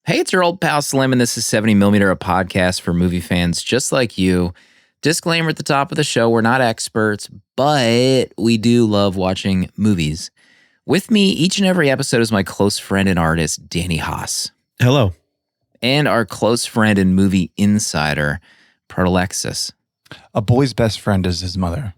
Hey, it's your old pal Slim, and this is 70mm, a podcast for movie fans just like you. Disclaimer at the top of the show, we're not experts, but we do love watching movies. With me each and every episode is my close friend and artist, Danny Haas. Hello. And our close friend and movie insider, Proto. A boy's best friend is his mother.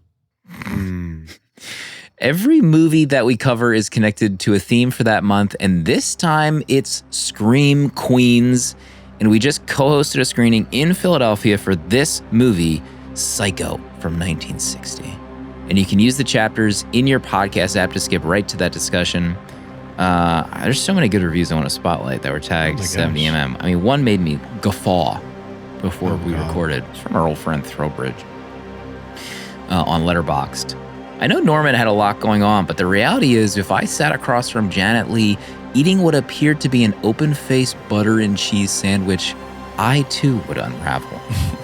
Every movie that we cover is connected to a theme for that month, and this time it's Scream Queens, and we just co-hosted a screening in Philadelphia for this movie, Psycho from 1960. And you can use the chapters in your podcast app to skip right to that discussion. There's so many good reviews I want to spotlight that were tagged 70mm. I mean, one made me guffaw before we recorded. It's from our old friend Throwbridge on Letterboxd. I know Norman had a lot going on, but the reality is if I sat across from Janet Leigh eating what appeared to be an open-faced butter and cheese sandwich, I too would unravel.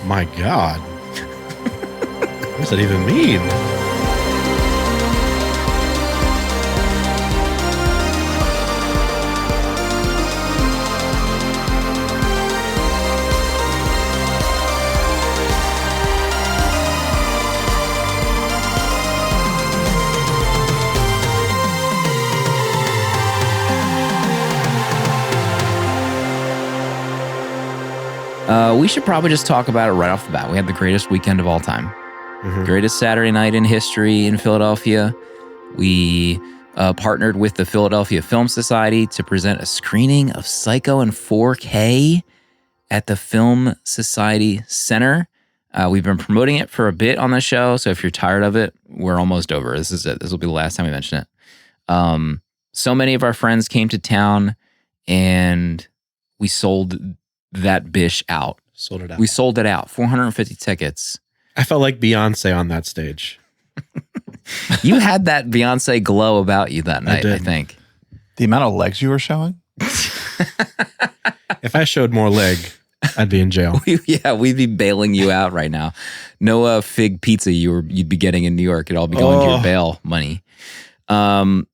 My God. What does that even mean? We should probably just talk about it right off the bat. We had the greatest weekend of all time. Greatest Saturday night in history in Philadelphia. We partnered with the Philadelphia Film Society to present a screening of Psycho in 4K at the Film Society Center. We've been promoting it for a bit on the show, so if you're tired of it, we're almost over. This is it. This will be the last time we mention it. So many of our friends came to town, and we sold that bish out. Sold it out. We sold it out. 450 tickets. I felt like Beyonce on that stage. You had that Beyonce glow about you that night, I think. The amount of legs you were showing? If I showed more leg, I'd be in jail. We'd be bailing you out right now. No fig pizza you'd be getting in New York. It'd all be going to your bail money.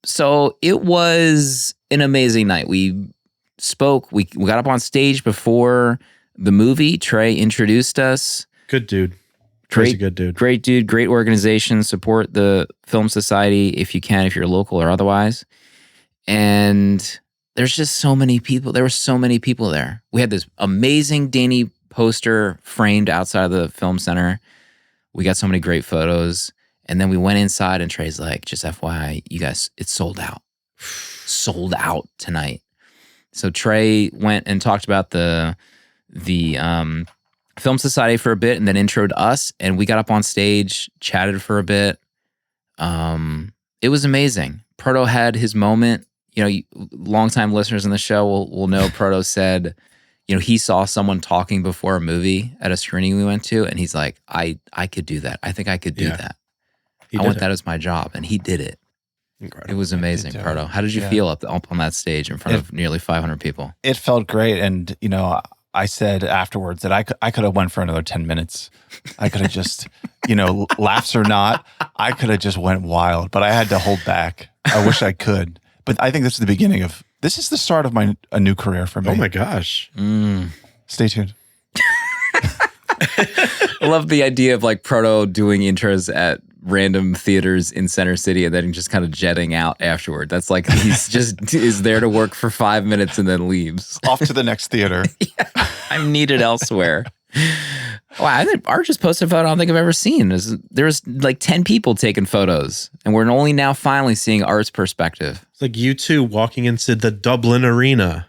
So it was an amazing night. We spoke. We got up on stage before the movie. Trey introduced us. Good dude. Trey's a good dude. Great dude. Great organization. Support the Film Society if you can, if you're local or otherwise. And there's just so many people. There were so many people there. We had this amazing Danny poster framed outside of the film center. We got so many great photos. And then we went inside and Trey's like, just FYI, you guys, it's sold out. Sold out tonight. So Trey went and talked about the Film Society for a bit and then introed us, and we got up on stage, chatted for a bit. It was amazing. Proto had his moment. You know, longtime listeners in the show will know Proto said, you know, he saw someone talking before a movie at a screening we went to, and he's like, I could do that. I think I could do that. I want that as my job, and he did it. Incredible. It was amazing, Proto. How did you feel up on that stage in front of nearly 500 people? It felt great, and you know, I said afterwards that I could have went for another 10 minutes. I could have just, you know, laughs or not, I could have just went wild, but I had to hold back. I wish I could, but I think this is the start of a new career for me. Oh my gosh! Stay tuned. I love the idea of like Proto doing intros at random theaters in Center City and then just kind of jetting out afterward. That's like he's just is there to work for 5 minutes and then leaves. Off to the next theater. I'm needed elsewhere. Wow, I think Art just posted a photo I don't think I've ever seen. There's like 10 people taking photos, and we're only now finally seeing Art's perspective. It's like you two walking into the Dublin Arena.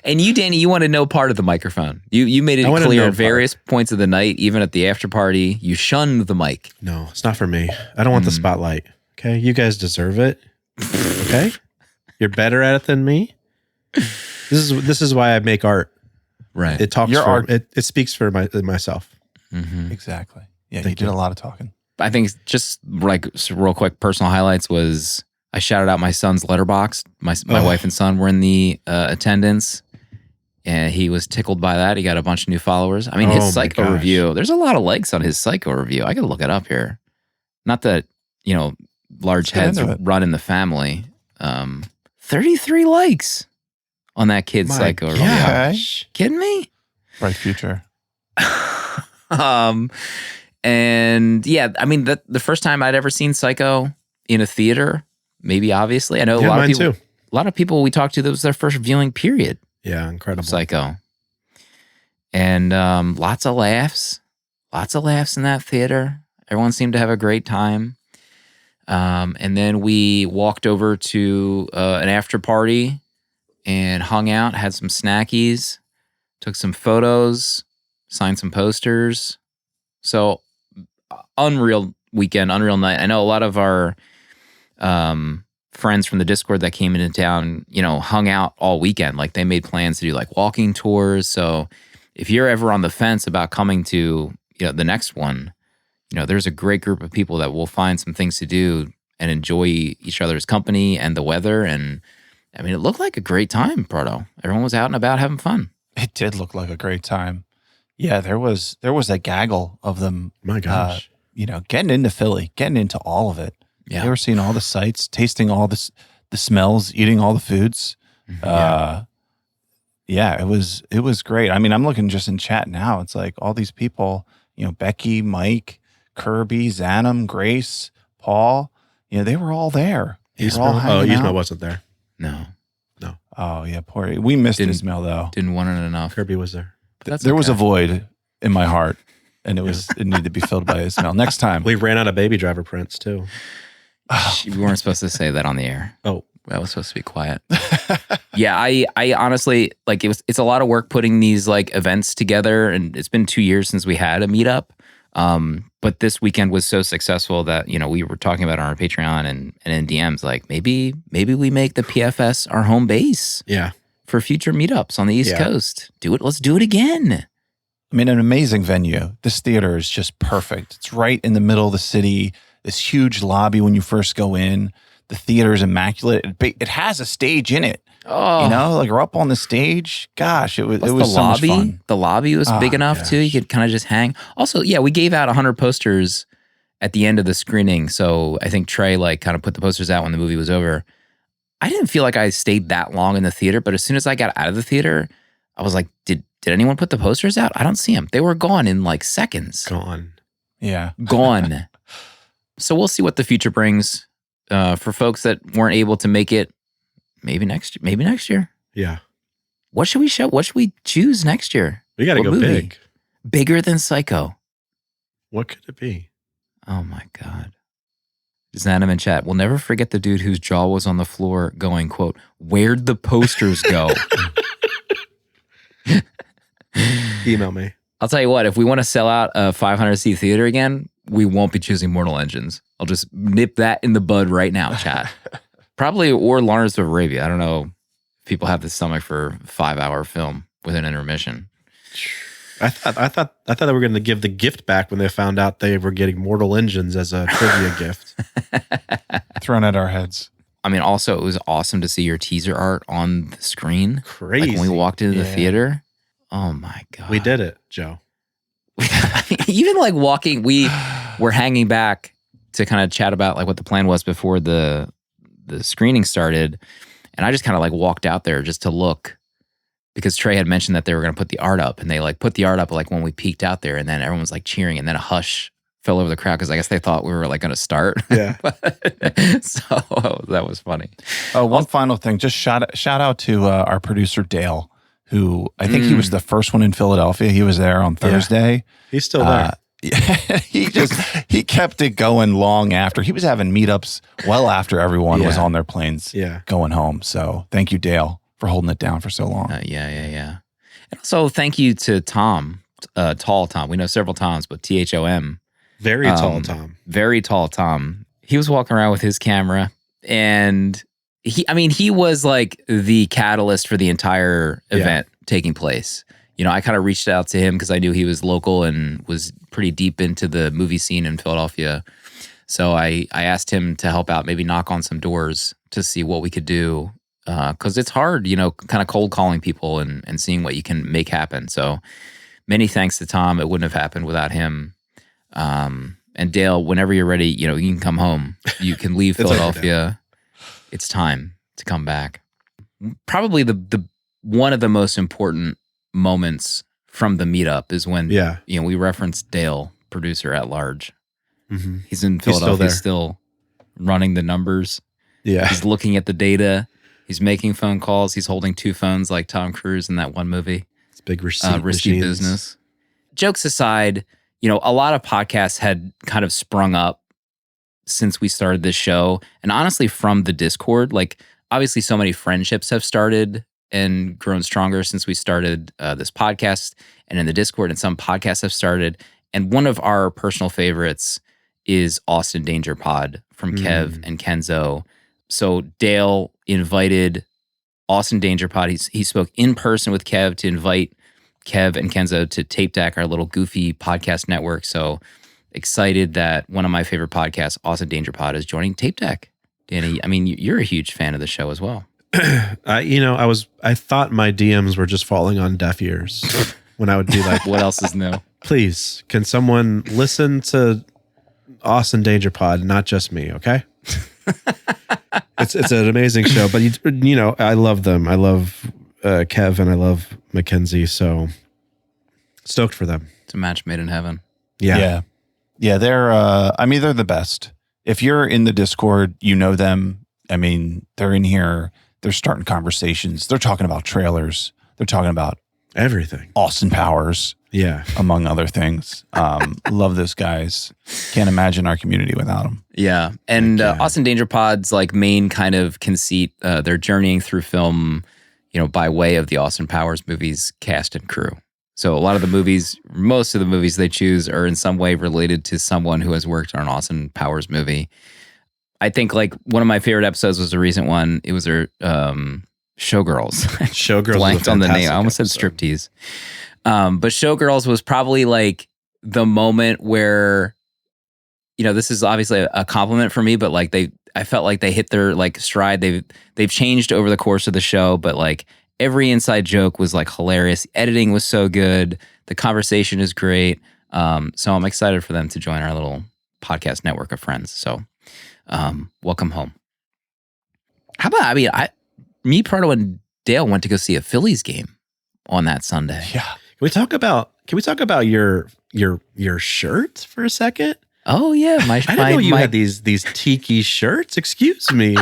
And you, Danny, you wanted no part of the microphone. You made it clear at various points of the night, even at the after party, you shunned the mic. No, it's not for me. I don't want the spotlight. Okay, you guys deserve it. Okay, you're better at it than me. This is why I make art. Right. It talks. It speaks for myself. Mm-hmm. Exactly. Yeah, you did a lot of talking. I think just like real quick personal highlights was I shouted out my son's Letterboxd. My wife and son were in the attendance. And he was tickled by that. He got a bunch of new followers. I mean, his Psycho review, there's a lot of likes on his Psycho review. I could look it up here. Not that, you know, large heads run in the family. 33 likes. on that kid My Psycho. gosh. Kidding me? Bright future. And yeah, I mean, the first time I'd ever seen Psycho in a theater, maybe obviously. I know a lot of mine people. too. A lot of people we talked to, that was their first viewing period. Yeah, incredible. Psycho. And lots of laughs in that theater. Everyone seemed to have a great time. And then we walked over to an after party and hung out, had some snackies, took some photos, signed some posters. So unreal weekend, unreal night. I know a lot of our friends from the Discord that came into town, hung out all weekend. Like they made plans to do like walking tours. So if you're ever on the fence about coming to, the next one, there's a great group of people that will find some things to do and enjoy each other's company and the weather. And I mean, it looked like a great time, Proto. Everyone was out and about having fun. It did look like a great time. Yeah, there was a gaggle of them. My gosh. Getting into Philly, getting into all of it. Yeah. They were seeing all the sights, tasting all the smells, eating all the foods. Yeah, it was great. I mean, I'm looking just in chat now. It's like all these people, Becky, Mike, Kirby, Zanum, Grace, Paul, they were all there. Ismail wasn't there. No. Oh yeah, poor. We missed Ismail though. Didn't want it enough. Kirby was there. But there was a void in my heart, and it needed to be filled by Ismail. Next time. We ran out of Baby Driver prints too. We weren't supposed to say that on the air. Oh, that was supposed to be quiet. Yeah, I honestly, like, it's a lot of work putting these like events together, and it's been 2 years since we had a meetup. But this weekend was so successful that, we were talking about it on our Patreon and in DMs, like maybe we make the PFS our home base. Yeah. For future meetups on the East Coast. Let's do it again. I mean, an amazing venue. This theater is just perfect. It's right in the middle of the city. This huge lobby when you first go in. The theater is immaculate. It has a stage in it. Oh, like we're up on the stage. Gosh, it was the so lobby. much fun. The lobby was big enough too. You could kind of just hang. Also, yeah, we gave out 100 posters at the end of the screening. So I think Trey kind of put the posters out when the movie was over. I didn't feel like I stayed that long in the theater, but as soon as I got out of the theater, I was like, did anyone put the posters out? I don't see them. They were gone in like seconds. Gone. Yeah. Gone. So we'll see what the future brings for folks that weren't able to make it. Maybe next year. Yeah. What should we show? What should we choose next year? We got to go movie? big. Bigger than Psycho. What could it be? Oh my God. Zanum in chat. We'll never forget the dude whose jaw was on the floor going, quote, "Where'd the posters go?" Email me. I'll tell you what, if we want to sell out a 500-seat theater again, we won't be choosing Mortal Engines. I'll just nip that in the bud right now, chat. Probably, or Lawrence of Arabia. I don't know if people have the stomach for a 5-hour film with an intermission. I thought they were going to give the gift back when they found out they were getting Mortal Engines as a trivia gift. Thrown at our heads. I mean, also, it was awesome to see your teaser art on the screen. Crazy. Like when we walked into the theater. Oh my God. We did it, Joe. Even like walking, we were hanging back to kind of chat about like what the plan was before the screening started. And I just kind of like walked out there just to look, because Trey had mentioned that they were going to put the art up, and they like put the art up like when we peeked out there, and then everyone was like cheering, and then a hush fell over the crowd because I guess they thought we were like going to start. Yeah. So that was funny. Oh, one final thing. Just shout out to our producer, Dale, who I think he was the first one in Philadelphia. He was there on Thursday. He's still there. He kept it going long after. He was having meetups well after everyone was on their planes going home. So thank you, Dale, for holding it down for so long. Yeah. And also thank you to Tom, Tall Tom. We know several Toms, but THOM. Very tall Tom. Very tall Tom. He was walking around with his camera, and he was like the catalyst for the entire event taking place. I kind of reached out to him because I knew he was local and was pretty deep into the movie scene in Philadelphia. So I asked him to help out, maybe knock on some doors to see what we could do. Because it's hard, kind of cold calling people and seeing what you can make happen. So many thanks to Tom. It wouldn't have happened without him. And Dale, whenever you're ready, you can come home. You can leave Philadelphia. It's time to come back. Probably the one of the most important moments from the meetup is when we referenced Dale, producer at large. Mm-hmm. He's in Philadelphia, he's still running the numbers. Yeah. He's looking at the data. He's making phone calls. He's holding 2 phones like Tom Cruise in that one movie. It's big risky business. Jokes aside, a lot of podcasts had kind of sprung up since we started this show. And honestly, from the Discord, like obviously so many friendships have started and grown stronger since we started this podcast and in the Discord, and some podcasts have started. And one of our personal favorites is Austin Danger Pod from Kev and Kenzo. So Dale invited Austin Danger Pod. He spoke in person with Kev to invite Kev and Kenzo to Tape Deck, our little goofy podcast network. So excited that one of my favorite podcasts, Austin Danger Pod, is joining Tape Deck. Danny, I mean, you're a huge fan of the show as well. I thought my DMs were just falling on deaf ears when I would be like, what else is new? Please, can someone listen to Austin Danger Pod, not just me, okay? It's an amazing show, but I love them. I love Kev and I love Mackenzie, so stoked for them. It's a match made in heaven. Yeah. They're they're the best. If you're in the Discord, you know them. I mean, they're in here. They're starting conversations. They're talking about trailers. They're talking about everything. Austin Powers. Yeah. Among other things. Love those guys. Can't imagine our community without them. Yeah. And Austin Danger Pod's like main kind of conceit, they're journeying through film, by way of the Austin Powers movies, cast and crew. So a lot of the movies, most of the movies they choose are in some way related to someone who has worked on an Austin Powers movie. I think like one of my favorite episodes was a recent one. It was their Showgirls. Showgirls blanked on the name. I almost said striptease. But Showgirls was probably like the moment where, this is obviously a compliment for me, but like I felt like they hit their like stride. They've changed over the course of the show, but like every inside joke was like hilarious. Editing was so good. The conversation is great. So I'm excited for them to join our little podcast network of friends. So welcome home. How about, me, Proto, and Dale went to go see a Phillies game on that Sunday. Yeah. Can we talk about your shirt for a second? Oh yeah, I didn't know you had these tiki shirts. Excuse me.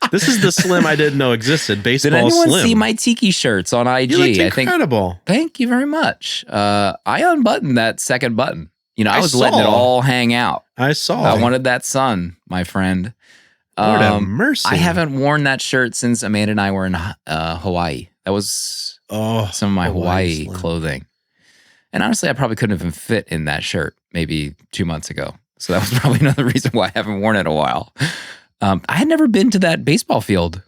This is the Slim I didn't know existed. Baseball Slim. Did anyone see my tiki shirts on IG? You looked incredible. Thank you very much. I unbuttoned that second button. I was letting it all hang out. I saw. I wanted that sun, my friend. Lord have mercy. I haven't worn that shirt since Amanda and I were in Hawaii. That was some of my Hawaii clothing. And honestly, I probably couldn't have fit in that shirt maybe 2 months ago. So that was probably another reason why I haven't worn it in a while. I had never been to that baseball field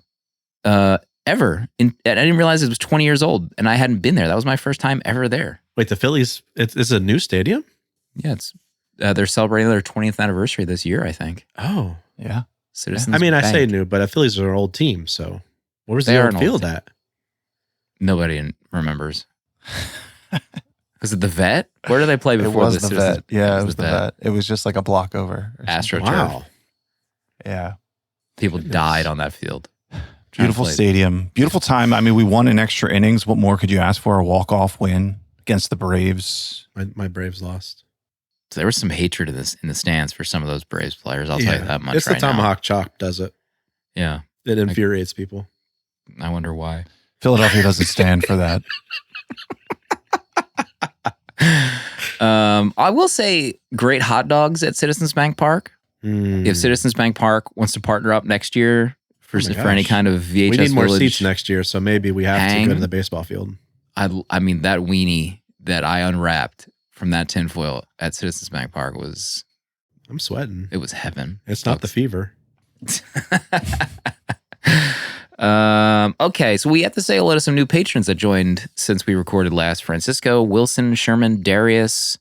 ever. I didn't realize it was 20 years old, and I hadn't been there. That was my first time ever there. Wait, the Phillies, it's a new stadium? Yeah, it's they're celebrating their 20th anniversary this year, I think. Oh. Yeah. Citizens I mean, Bank. I say new, but the Phillies are an old team, so where was the old field at? Nobody remembers. Was it the Vet? Where did they play before this? It was the Vet. Yeah, it was the Vet. It was just like a block over. AstroTurf. Wow. Yeah. People died on that field. Beautiful stadium. Beautiful time. I mean, we won in extra innings. What more could you ask for? A walk-off win against the Braves. My Braves lost. So there was some hatred in the stands for some of those Braves players. I'll tell you that much. It's the tomahawk chop does it. Yeah. It infuriates people. I wonder why. Philadelphia doesn't stand for that. I will say great hot dogs at Citizens Bank Park. If Citizens Bank Park wants to partner up next year for any kind of VHS we need more Village seats next year, so maybe we have to go to the baseball field. I mean, that weenie that I unwrapped from that tinfoil at Citizens Bank Park was... I'm sweating. It was heaven. It's not the fever. Okay, so we have to say hello to some new patrons that joined since we recorded last. Francisco, Wilson, Sherman, Darius,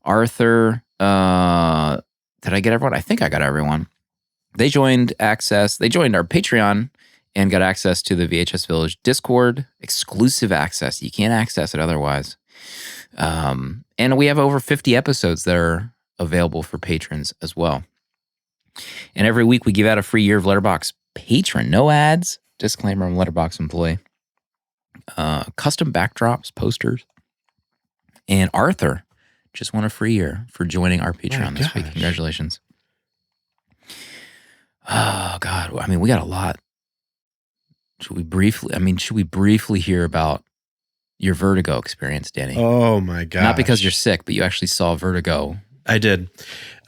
Arthur. Did I get everyone? I think I got everyone. They joined our Patreon and got access to the VHS Village Discord. Exclusive access. You can't access it otherwise. And we have over 50 episodes that are available for patrons as well. And every week we give out a free year of Letterboxd Patron. No ads. Disclaimer, I'm a Letterboxd employee. custom backdrops, posters. And Arthur just won a free year for joining our Patreon this week. Congratulations. Oh, God. I mean, we got a lot. Should we briefly hear about your Vertigo experience, Danny? Oh, my God. Not because you're sick, but you actually saw Vertigo. I did.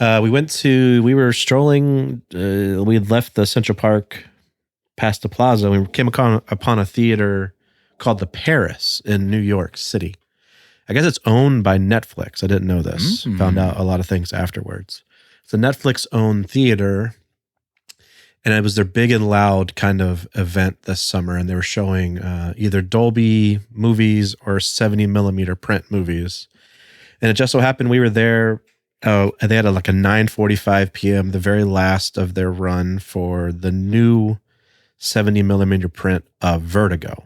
We were strolling. We had left the Central Park past the plaza. We came upon a theater called the Paris in New York City. I guess it's owned by Netflix. I didn't know this. Found out a lot of things afterwards. It's a Netflix-owned theater, and it was their big and loud kind of event this summer, and they were showing either Dolby movies or 70 millimeter print movies. And it just so happened we were there. They had a 9:45 p.m., the very last of their run for the new 70 millimeter print of Vertigo.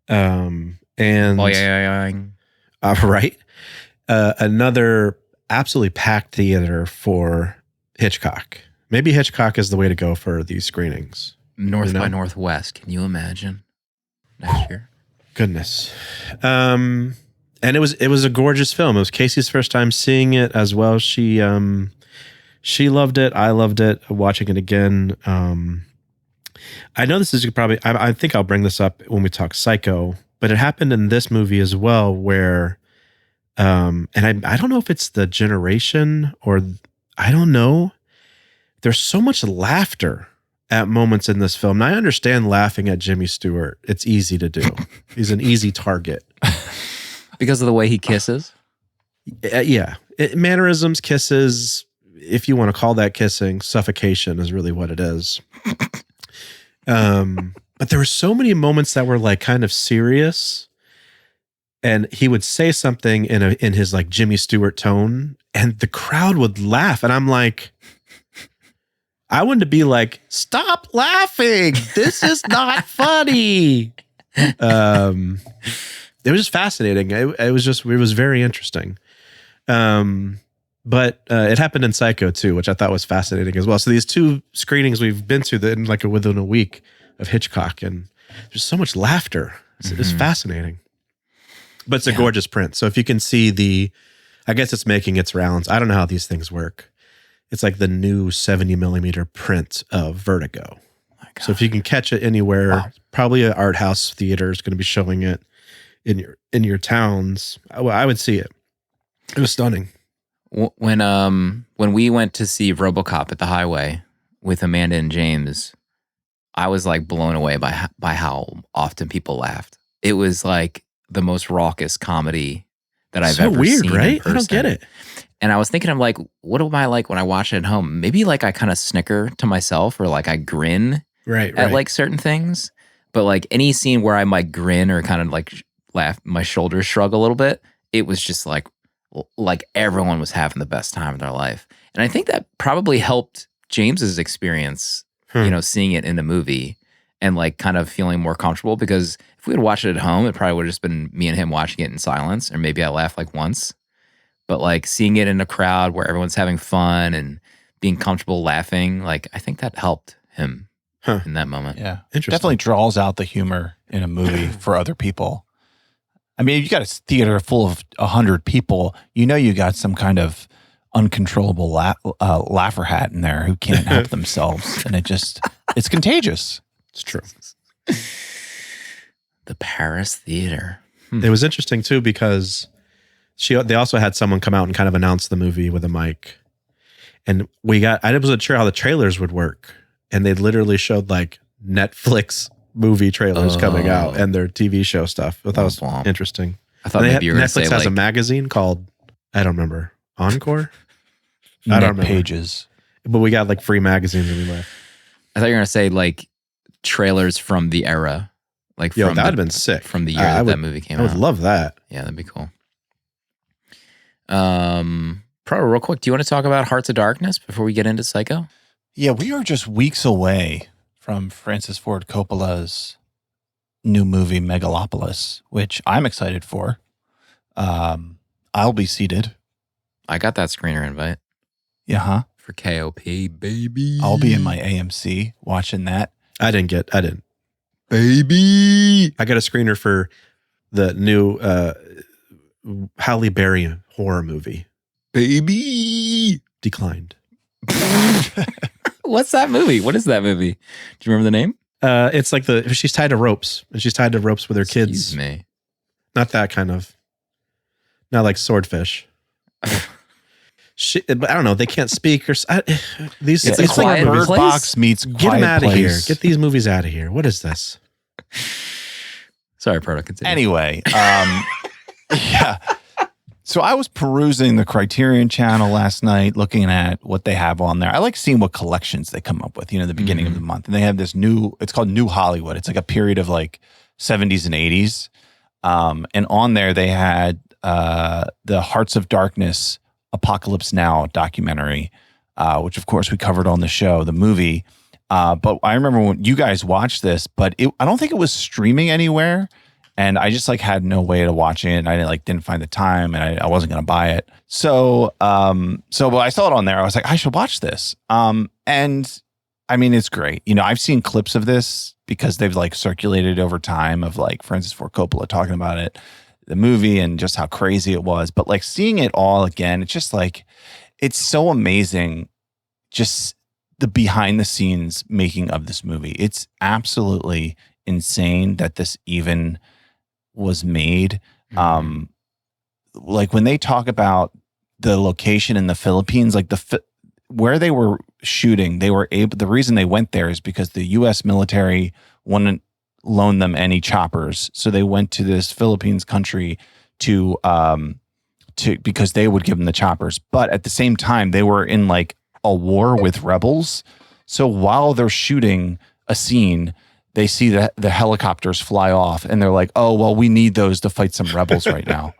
And right, another absolutely packed theater for Hitchcock. Maybe Hitchcock is the way to go for these screenings. North by Northwest. Can you imagine next year? Goodness. And it was a gorgeous film. It was Casey's first time seeing it as well. She loved it. I loved it. Watching it again. I know this is probably, I think I'll bring this up when we talk Psycho, but it happened in this movie as well where, and I don't know if it's the generation or I don't know. There's so much laughter at moments in this film. And I understand laughing at Jimmy Stewart. It's easy to do. He's an easy target. Because of the way he kisses? Yeah. Mannerisms, kisses, if you want to call that kissing, suffocation is really what it is. But there were so many moments that were like kind of serious, and he would say something in his like Jimmy Stewart tone, and the crowd would laugh, and I'm like, I wanted to be like, stop laughing, this is not funny. It was just fascinating. It was very interesting. But it happened in Psycho too, which I thought was fascinating as well. So these two screenings we've been to in like within a week of Hitchcock, and there's so much laughter. It's fascinating. But it's a gorgeous print. So if you can see I guess it's making its rounds. I don't know how these things work. It's like the new 70 millimeter print of Vertigo. So if you can catch it anywhere, probably an art house theater is going to be showing it in your towns. I would see it. It was stunning. When we went to see RoboCop at the Highway with Amanda and James, I was like blown away by how often people laughed. It was like the most raucous comedy that I've ever seen. So weird, right? I don't get it. And I was thinking, I'm like, what am I like when I watch it at home? Maybe like I kind of snicker to myself, or like I grin at like certain things. But like any scene where I might grin or kind of like laugh, my shoulders shrug a little bit, it was just like everyone was having the best time of their life. And I think that probably helped James's experience, seeing it in the movie and like kind of feeling more comfortable, because if we had watched it at home, it probably would have just been me and him watching it in silence, or maybe I laughed like once. But like seeing it in a crowd where everyone's having fun and being comfortable laughing, like I think that helped him in that moment. Yeah. Definitely draws out the humor in a movie for other people. I mean, you got a theater full of 100 people, you got some kind of uncontrollable laugher hat in there who can't help themselves. And it's contagious. It's true. The Paris Theater. It was interesting too, because they also had someone come out and kind of announce the movie with a mic. And I wasn't sure how the trailers would work. And they literally showed like Netflix movie trailers coming out and their TV show stuff. I thought that was interesting. I thought maybe you were going to say Netflix has a magazine called, I don't remember, Encore? I don't remember. Pages. But we got like free magazines and we left. I thought you were going to say like trailers from the era. Like that would have been sick. From the year that movie came out. I would love that. Yeah, that'd be cool. Proto, real quick, do you want to talk about Hearts of Darkness before we get into Psycho? Yeah, we are just weeks away from Francis Ford Coppola's new movie Megalopolis, which I'm excited for. I'll be seated. I got that screener invite. Yeah, huh? For KOP, baby. I'll be in my AMC watching that. I didn't baby. I got a screener for the new Halle Berry horror movie. Baby. Declined. What's that movie? What is that movie? Do you remember the name? It's like she's tied to ropes, and she's tied to ropes with her kids. Excuse me. Not that kind of. Not like Swordfish. But I don't know. They can't speak or these. It's these a Quiet movies, Place? Box meets Get Quiet them out of Place. here. Get these movies out of here. What is this? Sorry, Proto, continue. Anyway, yeah. So I was perusing the Criterion channel last night, looking at what they have on there. I like seeing what collections they come up with, the beginning of the month. And they have this it's called New Hollywood. It's like a period of like 70s and 80s. And on there they had the Hearts of Darkness Apocalypse Now documentary, which of course we covered on the show, the movie. But I remember when you guys watched this, but I don't think it was streaming anywhere. And I just like had no way to watch it. And I didn't find the time, and I wasn't going to buy it. So when I saw it on there, I was like, I should watch this. And I mean, it's great. I've seen clips of this because they've like circulated over time of like Francis Ford Coppola talking about it, the movie, and just how crazy it was. But like seeing it all again, it's just like, it's so amazing. Just the behind the scenes making of this movie. It's absolutely insane that this even was made. Like when they talk about the location in the Philippines, like where they were shooting, the reason they went there is because the U.S. military wouldn't loan them any choppers. So they went to this Philippines country because they would give them the choppers. But at the same time, they were in like a war with rebels. So while they're shooting a scene, they see the helicopters fly off, and they're like, "Oh, well, we need those to fight some rebels right now."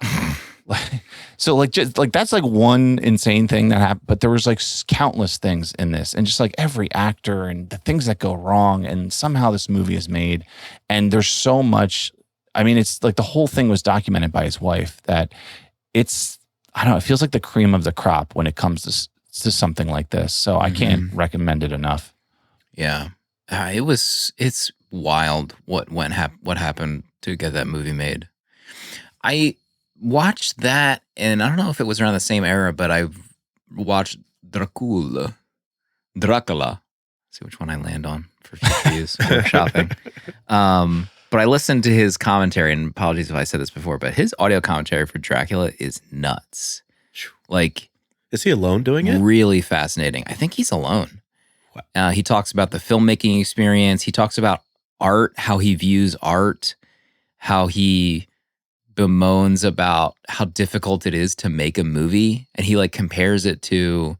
So like just like that's like one insane thing that happened, but there was like countless things in this, and just like every actor and the things that go wrong, and somehow this movie is made, and there's so much. I mean, it's like the whole thing was documented by his wife. That I don't know. It feels like the cream of the crop when it comes to something like this. So I can't recommend it enough. Yeah, it's wild what happened to get that movie made. I watched that, and I don't know if it was around the same era, but I watched Dracula. See which one I land on for future use for shopping. But I listened to his commentary, and apologies if I said this before, but his audio commentary for Dracula is nuts. Like, is he alone doing it? Really fascinating. I think he's alone. He talks about the filmmaking experience. He talks about art, how he views art, how he bemoans about how difficult it is to make a movie. And he like compares it to,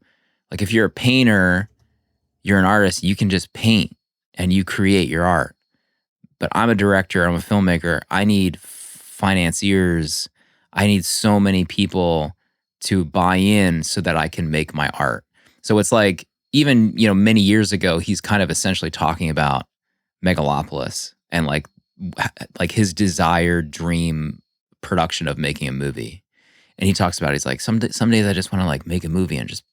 like, if you're a painter, you're an artist, you can just paint and you create your art. But I'm a director, I'm a filmmaker. I need financiers. I need so many people to buy in so that I can make my art. So it's like, even, many years ago, he's kind of essentially talking about Megalopolis and like his desired dream production of making a movie. And he talks about, he's like, some days I just want to like make a movie and just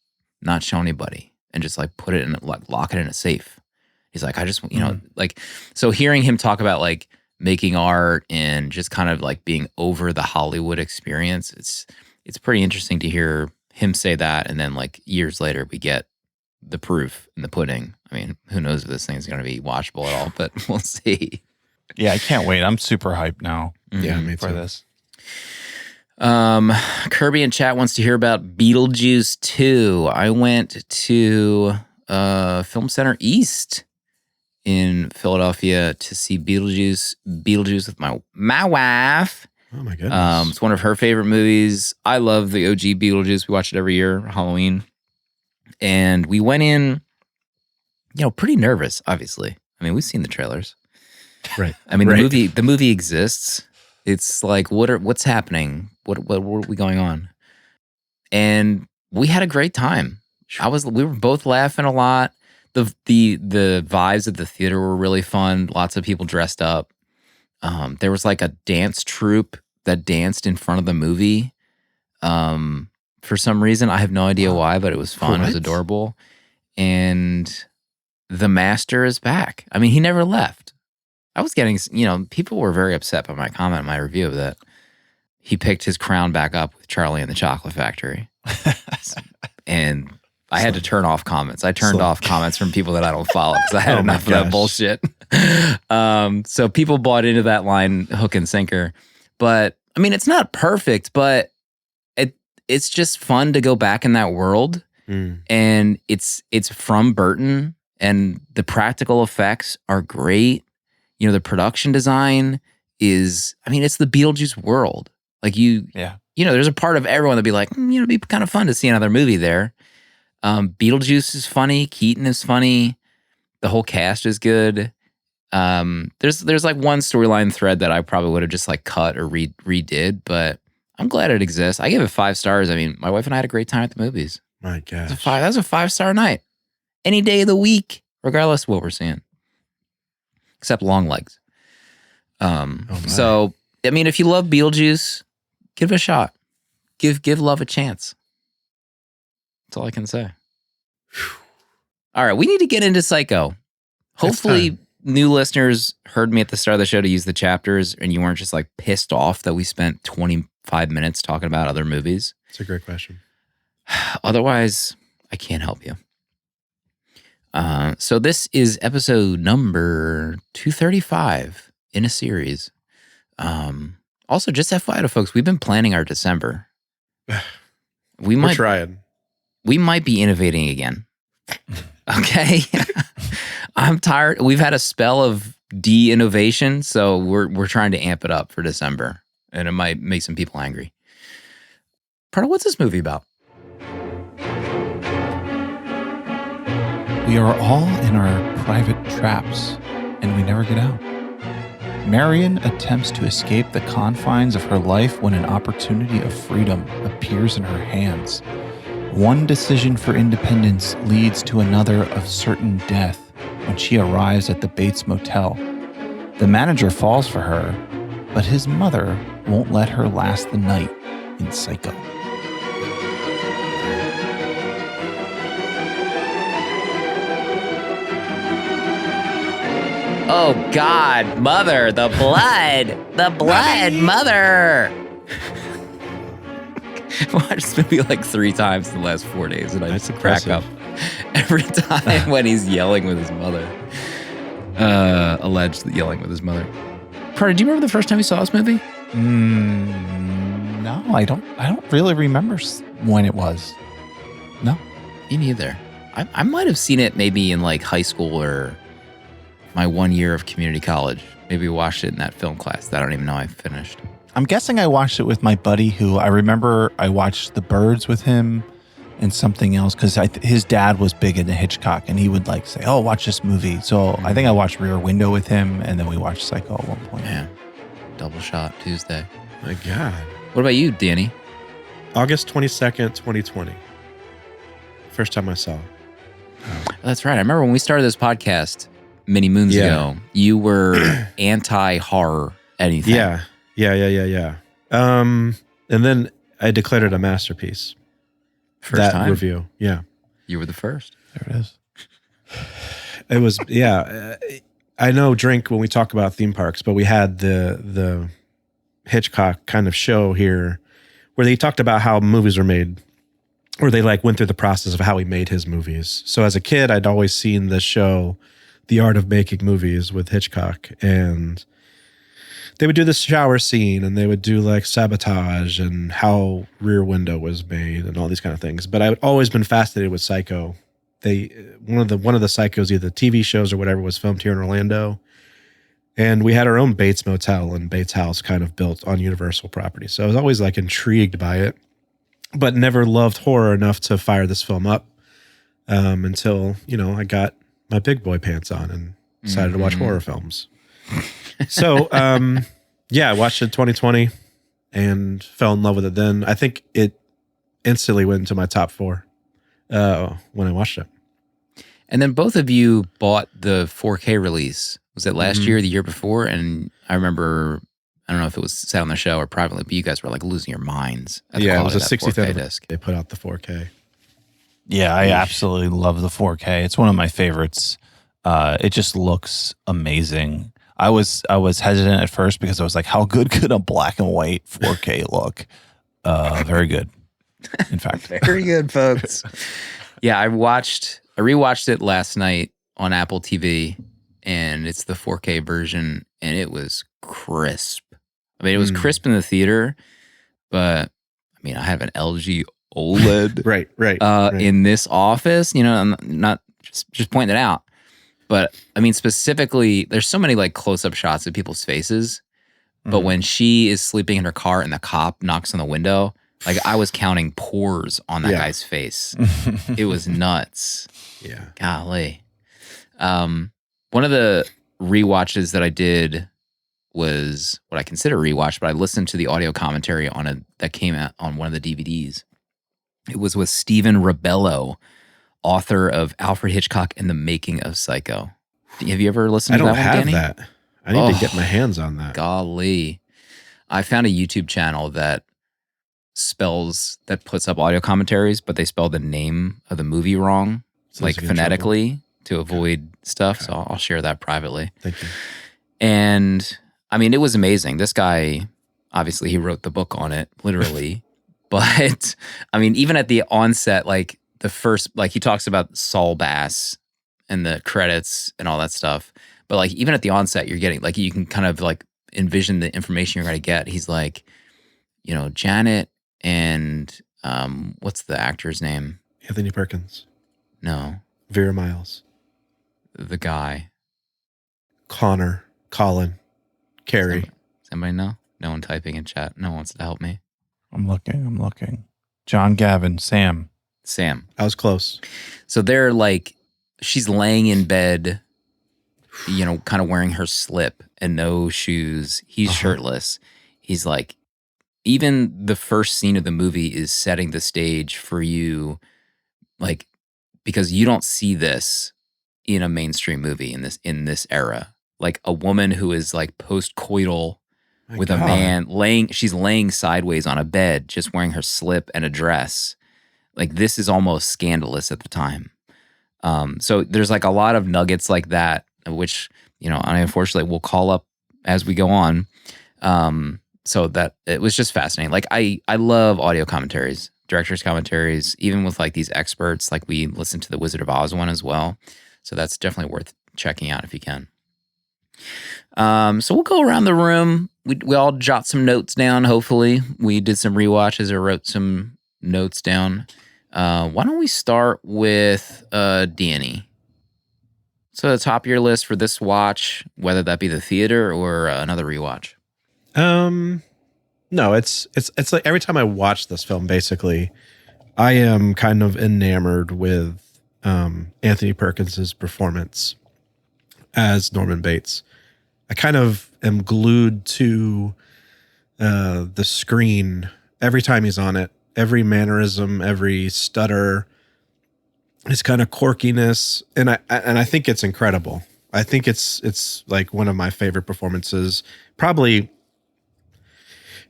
not show anybody and just like put it in, like lock it in a safe. He's like, I just, like, so hearing him talk about like making art and just kind of like being over the Hollywood experience, it's pretty interesting to hear him say that. And then like years later, we get the proof in the pudding. I mean, who knows if this thing's going to be watchable at all, but we'll see. Yeah, I can't wait. I'm super hyped now. Yeah, me too. For this. Kirby in chat wants to hear about Beetlejuice 2. I went to Film Center East in Philadelphia to see Beetlejuice with my wife. Oh my goodness. It's one of her favorite movies. I love the OG Beetlejuice. We watch it every year, Halloween. And we went in, pretty nervous, obviously. I mean, we've seen the trailers. Right. I mean, the movie exists. It's like, what's happening? What are we going on? And we had a great time. We were both laughing a lot. The vibes at the theater were really fun. Lots of people dressed up. There was like a dance troupe that danced in front of the movie. For some reason, I have no idea why, but it was fun. It was adorable. And the master is back. I mean, he never left. I was getting, people were very upset by my comment in my review of that. He picked his crown back up with Charlie and the Chocolate Factory. And I had to turn off comments. I turned off comments from people that I don't follow because I had enough of that bullshit. So people bought into that line hook and sinker. But I mean, it's not perfect, but it's just fun to go back in that world. And it's from Burton, and the practical effects are great. The production design is, it's the Beetlejuice world. Like there's a part of everyone that'd be like, it'd be kind of fun to see another movie there. Beetlejuice is funny. Keaton is funny. The whole cast is good. There's like one storyline thread that I probably would have just like cut or redid, but I'm glad it exists. I gave it 5 stars. I mean, my wife and I had a great time at the movies. My gosh. That was a 5-star night. Any day of the week, regardless of what we're seeing. Except long legs. So, if you love Beetlejuice, give it a shot. Give love a chance. That's all I can say. All right, we need to get into Psycho. Hopefully, new listeners heard me at the start of the show to use the chapters, and you weren't just like pissed off that we spent 25 minutes talking about other movies. It's a great question. Otherwise, I can't help you. So this is episode number 235 in a series. Also, just FYI to folks, we've been planning our December. We're trying. We might be innovating again. Okay? I'm tired. We've had a spell of de-innovation, so we're trying to amp it up for December, and it might make some people angry. Proto, what's this movie about? We are all in our private traps, and we never get out. Marion attempts to escape the confines of her life when an opportunity of freedom appears in her hands. One decision for independence leads to another of certain death when she arrives at the Bates Motel. The manager falls for her, but his mother won't let her last the night in Psycho. Oh, God, mother, the blood, mother. I watched this movie like 3 times in the last 4 days, and I just crack up every time when he's yelling with his mother. Alleged yelling with his mother. Proto, do you remember the first time you saw this movie? No, I don't really remember when it was. No. Me neither. I might have seen it maybe in like high school or my 1 year of community college. Maybe watched it in that film class that I don't even know I finished. I'm guessing I watched it with my buddy who I remember I watched The Birds with him and something else because his dad was big into Hitchcock and he would like say, oh, watch this movie. So I think I watched Rear Window with him and then we watched Psycho at one point. Yeah. Double shot Tuesday. My God. What about you, Danny? August 22nd, 2020. First time I saw it. That's right. I remember when we started this podcast many moons ago, you were anti-horror anything. Yeah. And then I declared it a masterpiece. First time? Review. Yeah. You were the first. There it is. It was, I know drink when we talk about theme parks, but we had the Hitchcock kind of show here where they talked about how movies were made, or they like went through the process of how he made his movies. So as a kid, I'd always seen this show, The Art of Making Movies with Hitchcock, and they would do the shower scene and they would do like Sabotage and how Rear Window was made and all these kind of things. But I've always been fascinated with Psycho. One of the Psychos, either TV shows or whatever, was filmed here in Orlando. And we had our own Bates Motel and Bates House kind of built on Universal property. So I was always like intrigued by it, but never loved horror enough to fire this film up until, I got my big boy pants on and decided to watch horror films. So, I watched it 2020 and fell in love with it then. I think it instantly went into my top 4 when I watched it. And then both of you bought the 4K release. Was it last year or the year before? And I remember, I don't know if it was said on the show or privately, but you guys were like losing your minds at the it quality was a of that 4K 60th disc. They put out the 4K. Yeah, I absolutely love the 4K. It's one of my favorites. It just looks amazing. I was hesitant at first because I was like, how good could a black and white 4K look? Very good. In fact, very good, folks. Yeah, I rewatched it last night on Apple TV, and it's the 4K version, and it was crisp. I mean, it was crisp in the theater, but I mean, I have an LG OLED right. in this office. You know, I'm not just pointing it out, but I mean, specifically, there's so many like close-up shots of people's faces, but when she is sleeping in her car and the cop knocks on the window, like I was counting pores on that guy's face. It was nuts. Yeah. Golly. One of the rewatches that I did was what I consider a rewatch, but I listened to the audio commentary that came out on one of the DVDs. It was with Stephen Rebello, author of Alfred Hitchcock and the Making of Psycho. Have you ever listened to that one, Danny? I don't have that. I need to get my hands on that. Golly. I found a YouTube channel that puts up audio commentaries, but they spell the name of the movie wrong, like phonetically, to avoid stuff. So I'll share that privately. Thank you. And I mean, it was amazing. This guy, obviously, he wrote the book on it, literally. But I mean, even at the onset, like the first, like he talks about Saul Bass and the credits and all that stuff. But like even at the onset, you're getting like you can kind of like envision the information you're going to get. He's like, you know, Janet and what's the actor's name? Anthony Perkins. No. Vera Miles. The guy. Connor. Colin. Carrie. Does anybody know? No one typing in chat. No one wants to help me. I'm looking. John Gavin. Sam. I was close. So they're like, she's laying in bed, you know, kind of wearing her slip and no shoes. He's shirtless. He's like, even the first scene of the movie is setting the stage for you, like, because you don't see this in a mainstream movie in this era. Like a woman who is like post-coital with a man she's laying sideways on a bed, just wearing her slip and a dress. Like this is almost scandalous at the time. So there's like a lot of nuggets like that, which, you know, I unfortunately will call up as we go on. So that it was just fascinating. Like I love audio commentaries, director's commentaries, even with like these experts. Like we listened to the Wizard of Oz one as well. So that's definitely worth checking out if you can. So we'll go around the room. We all jot some notes down. Hopefully we did some rewatches or wrote some notes down. Why don't we start with Danny? So the top of your list for this watch, whether that be the theater or another rewatch. No, it's like every time I watch this film, basically, I am kind of enamored with Anthony Perkins' performance as Norman Bates. I kind of am glued to the screen every time he's on it. Every mannerism, every stutter, his kind of quirkiness, and I think it's incredible. I think it's like one of my favorite performances, probably,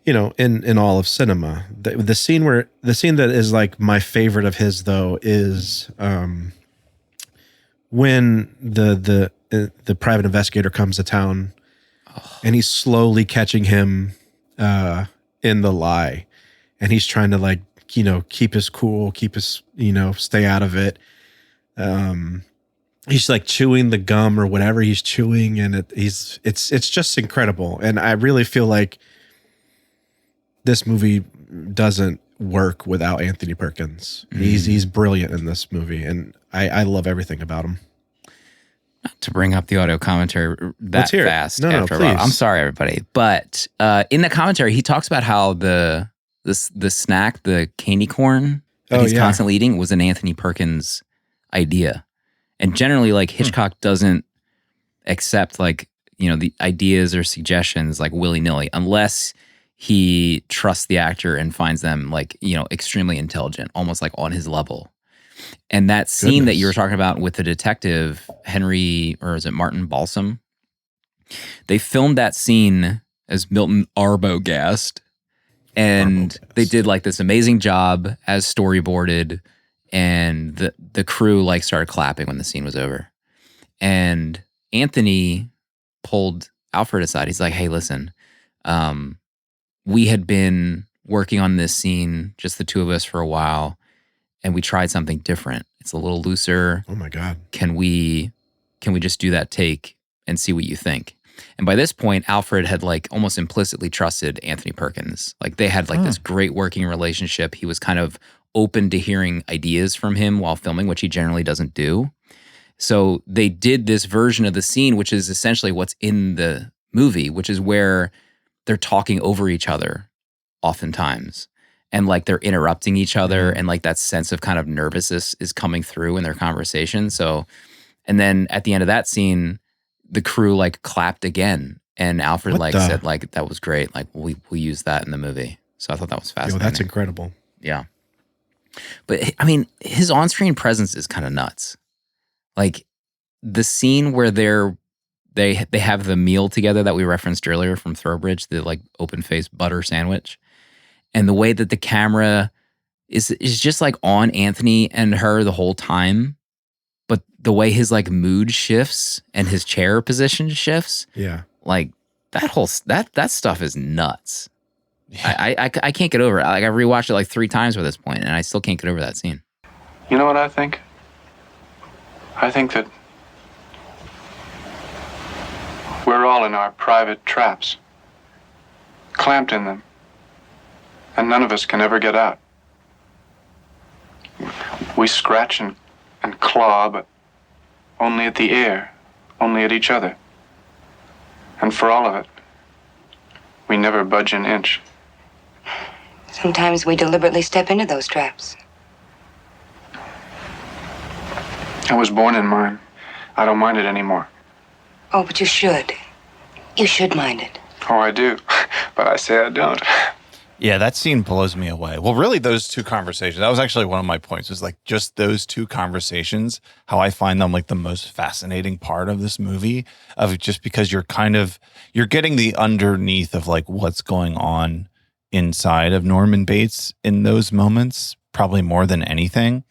you know, in all of cinema. The scene that is like my favorite of his though is when the private investigator comes to town, and he's slowly catching him in the lie. And he's trying to like, you know, keep his cool, you know, stay out of it. He's like chewing the gum or whatever he's chewing, and it's just incredible. And I really feel like this movie doesn't work without Anthony Perkins. He's brilliant in this movie, and I love everything about him. Not to bring up the audio commentary that fast. No, please. I'm sorry, everybody. But in the commentary, he talks about how the snack, the candy corn that he's constantly eating, was an Anthony Perkins idea. And generally, like Hitchcock doesn't accept like, you know, the ideas or suggestions like willy-nilly unless he trusts the actor and finds them like, you know, extremely intelligent, almost like on his level. And that scene that you were talking about with the detective, Henry, or is it Martin Balsam? They filmed that scene as Milton Arbogast. And they did like this amazing job as storyboarded. And the crew like started clapping when the scene was over. And Anthony pulled Alfred aside. He's like, hey, listen, we had been working on this scene, just the two of us, for a while, and we tried something different. It's a little looser. Oh my God. Can we just do that take and see what you think? And by this point, Alfred had like almost implicitly trusted Anthony Perkins. Like they had like this great working relationship. He was kind of open to hearing ideas from him while filming, which he generally doesn't do. So they did this version of the scene, which is essentially what's in the movie, which is where they're talking over each other oftentimes. And like they're interrupting each other, and like that sense of kind of nervousness is coming through in their conversation. So, and then at the end of that scene, the crew like clapped again, and Alfred said like, that was great. Like we used that in the movie. So I thought that was fascinating. Yo, that's incredible. Yeah. But I mean, his on-screen presence is kind of nuts. Like the scene where they have the meal together that we referenced earlier from Throwbridge, the like open-faced butter sandwich, and the way that the camera is just like on Anthony and her the whole time, but the way his like mood shifts and his chair position shifts, like that stuff is nuts. Yeah. I can't get over it. Like I've rewatched it like 3 times by this point, and I still can't get over that scene. You know what I think? I think that we're all in our private traps, clamped in them, and none of us can ever get out. We scratch and claw, but only at the air, only at each other. And for all of it, we never budge an inch. Sometimes we deliberately step into those traps. I was born in mine. I don't mind it anymore. Oh, but you should. You should mind it. Oh, I do. But I say I don't. Yeah, that scene blows me away. Well, really, those two conversations, that was actually one of my points, was like just those two conversations, how I find them like the most fascinating part of this movie, of just because you're getting the underneath of like what's going on inside of Norman Bates in those moments, probably more than anything.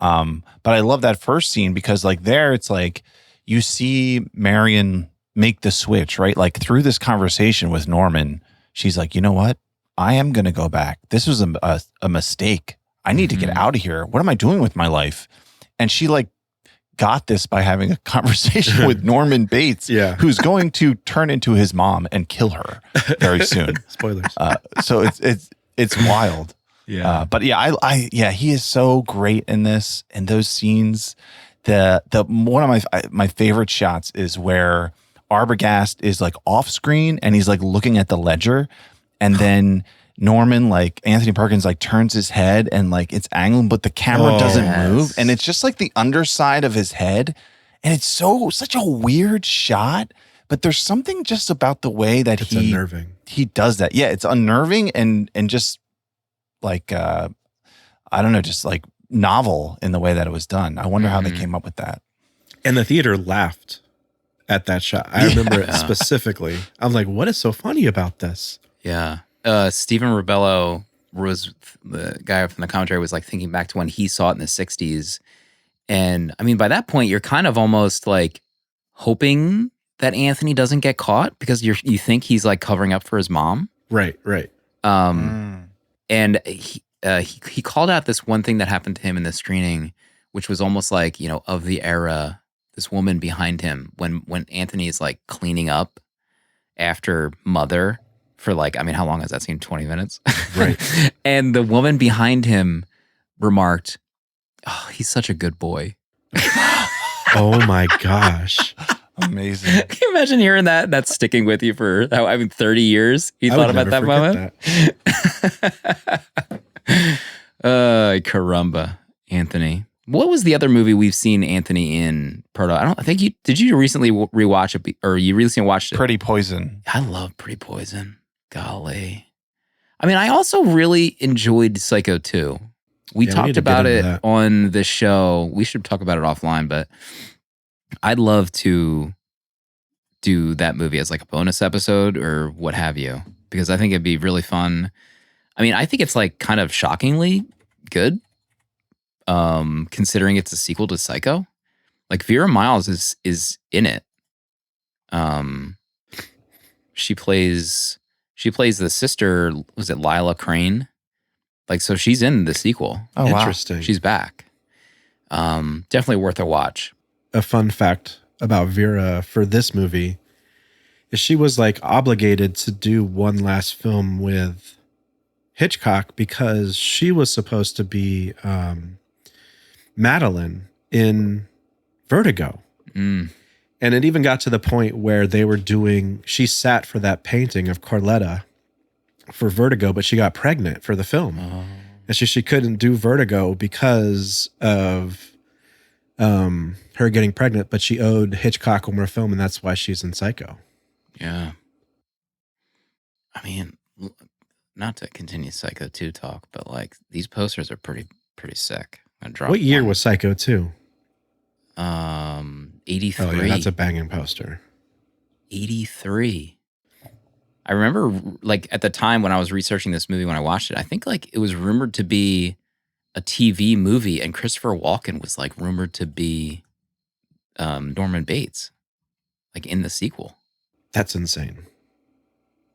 But I love that first scene because like there, it's like you see Marion make the switch, right? Like through this conversation with Norman, she's like, you know what? I am going to go back. This was a mistake. I need to get out of here. What am I doing with my life? And she like got this by having a conversation with Norman Bates, who's going to turn into his mom and kill her very soon. Spoilers. So it's wild. Yeah. But yeah, he is so great in this, and those scenes. The one of my favorite shots is where Arbogast is like off screen and he's like looking at the ledger. And then Norman, like Anthony Perkins, like turns his head and like it's angled, but the camera doesn't move. And it's just like the underside of his head. And it's such a weird shot, but there's something just about the way that it's unnerving. He does that. Yeah, it's unnerving and just like, I don't know, just like novel in the way that it was done. I wonder how they came up with that. And the theater laughed at that shot. I remember it specifically. I'm like, what is so funny about this? Yeah. Stephen Ribello was the guy from the commentary, was like thinking back to when he saw it in the 60s. And I mean, by that point, you're kind of almost like hoping that Anthony doesn't get caught because you think he's like covering up for his mom. Right. And he called out this one thing that happened to him in the screening, which was almost like, of the era, this woman behind him when Anthony is like cleaning up after Mother. For like, I mean, how long has that scene? 20 minutes? Right. And the woman behind him remarked, "Oh, he's such a good boy." Oh my gosh. Amazing. Can you imagine hearing that? That's sticking with you for, 30 years? You thought about that moment? Caramba, Anthony. What was the other movie we've seen Anthony in, Proto? I think did you recently rewatch it, or you recently watched it? Pretty Poison. I love Pretty Poison. Golly. I mean, I also really enjoyed Psycho 2. We talked about it on the show. We should talk about it offline, but I'd love to do that movie as like a bonus episode or what have you, because I think it'd be really fun. I mean, I think it's like kind of shockingly good, considering it's a sequel to Psycho. Like Vera Miles is in it. she plays the sister. Was it Lila Crane? Like, so she's in the sequel. Oh, wow. Interesting. She's back. Definitely worth a watch. A fun fact about Vera for this movie is she was like obligated to do one last film with Hitchcock because she was supposed to be Madeline in Vertigo. Mm. And it even got to the point where she sat for that painting of Carletta for Vertigo, but she got pregnant for the film. Oh. And she couldn't do Vertigo because of her getting pregnant, but she owed Hitchcock one more film, and that's why she's in Psycho. Yeah. I mean, not to continue Psycho 2 talk, but like these posters are pretty sick. What year was Psycho 2? 83. Oh, yeah, that's a banging poster. 83. I remember, like, at the time when I was researching this movie, when I watched it, I think, like, it was rumored to be a TV movie, and Christopher Walken was, like, rumored to be Norman Bates, like, in the sequel. That's insane.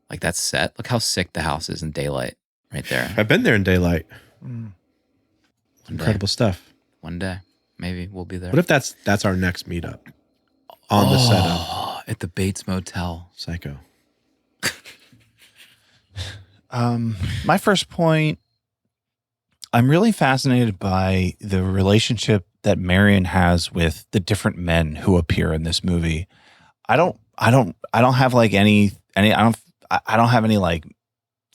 Like, that's set. Look how sick the house is in daylight right there. I've been there in daylight. One Incredible day. stuff. One day. Maybe we'll be there. What if that's our next meetup on the set of at the Bates Motel? Psycho? My first point, I'm really fascinated by the relationship that Marion has with the different men who appear in this movie. I don't have like I don't have any like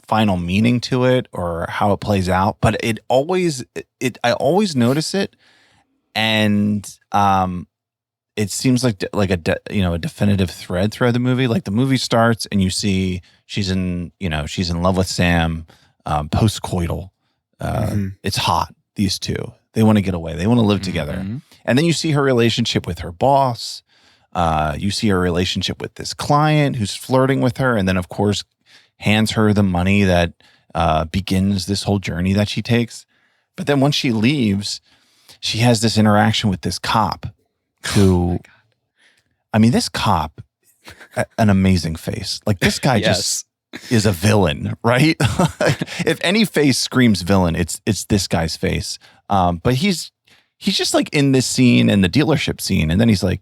final meaning to it or how it plays out, but I always notice it, and it seems like a definitive thread throughout the movie. Like the movie starts and you see she's in love with Sam, post-coital. It's hot. These two, they want to get away. They want to live together. And then you see her relationship with her boss. You see her relationship with this client who's flirting with her. And then of course hands her the money that begins this whole journey that she takes. But then once she leaves, she has this interaction with this cop who, this cop, an amazing face. Like this guy just is a villain, right? If any face screams villain, it's this guy's face. But he's just like in this scene and the dealership scene, and then he's like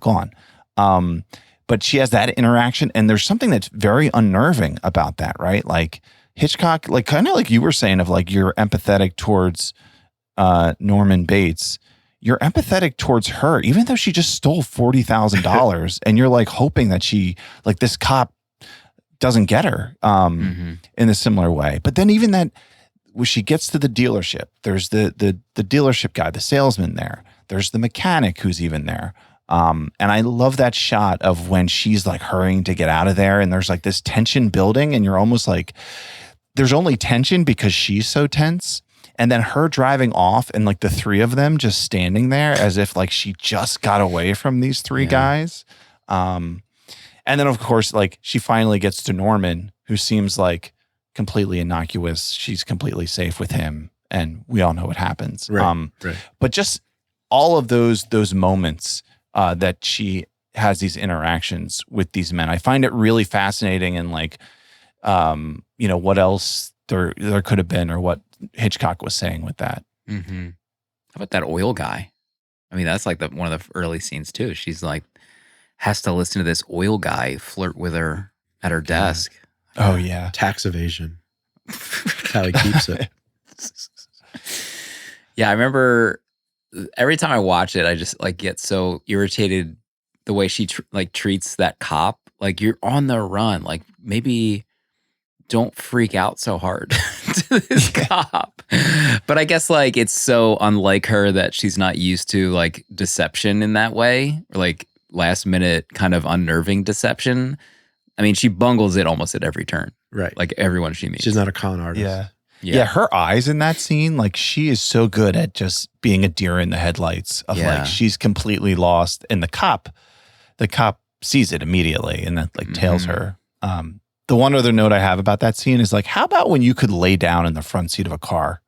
gone. But she has that interaction, and there's something that's very unnerving about that, right? Like Hitchcock, like kind of like you were saying, of like you're empathetic towards Norman Bates. You're empathetic towards her, even though she just stole $40,000, and you're like hoping that she, like this cop, doesn't get her in a similar way. But then even that, when she gets to the dealership, there's the dealership guy, the salesman there. There's the mechanic who's even there. And I love that shot of when she's like hurrying to get out of there, and there's like this tension building, and you're almost like, there's only tension because she's so tense. And then her driving off, and like the three of them just standing there as if like she just got away from these three guys. And then of course, like she finally gets to Norman, who seems like completely innocuous. She's completely safe with him, and we all know what happens. Right. But just all of those moments that she has these interactions with these men, I find it really fascinating, and like, what else there could have been, or what Hitchcock was saying with that. How about that oil guy? I mean, that's like one of the early scenes too. She's like, has to listen to this oil guy flirt with her at her desk. Oh yeah. Tax evasion. That's how he keeps it. Yeah, I remember every time I watch it, I just like get so irritated the way she treats that cop. Like, you're on the run. Like, maybe don't freak out so hard to this cop. But I guess like it's so unlike her that she's not used to like deception in that way, or like last minute kind of unnerving deception. I mean, she bungles it almost at every turn. Right. Like everyone she meets. She's not a con artist. Yeah, her eyes in that scene, like she is so good at just being a deer in the headlights of like she's completely lost, and the cop sees it immediately and that like tails her. The one other note I have about that scene is like, how about when you could lay down in the front seat of a car?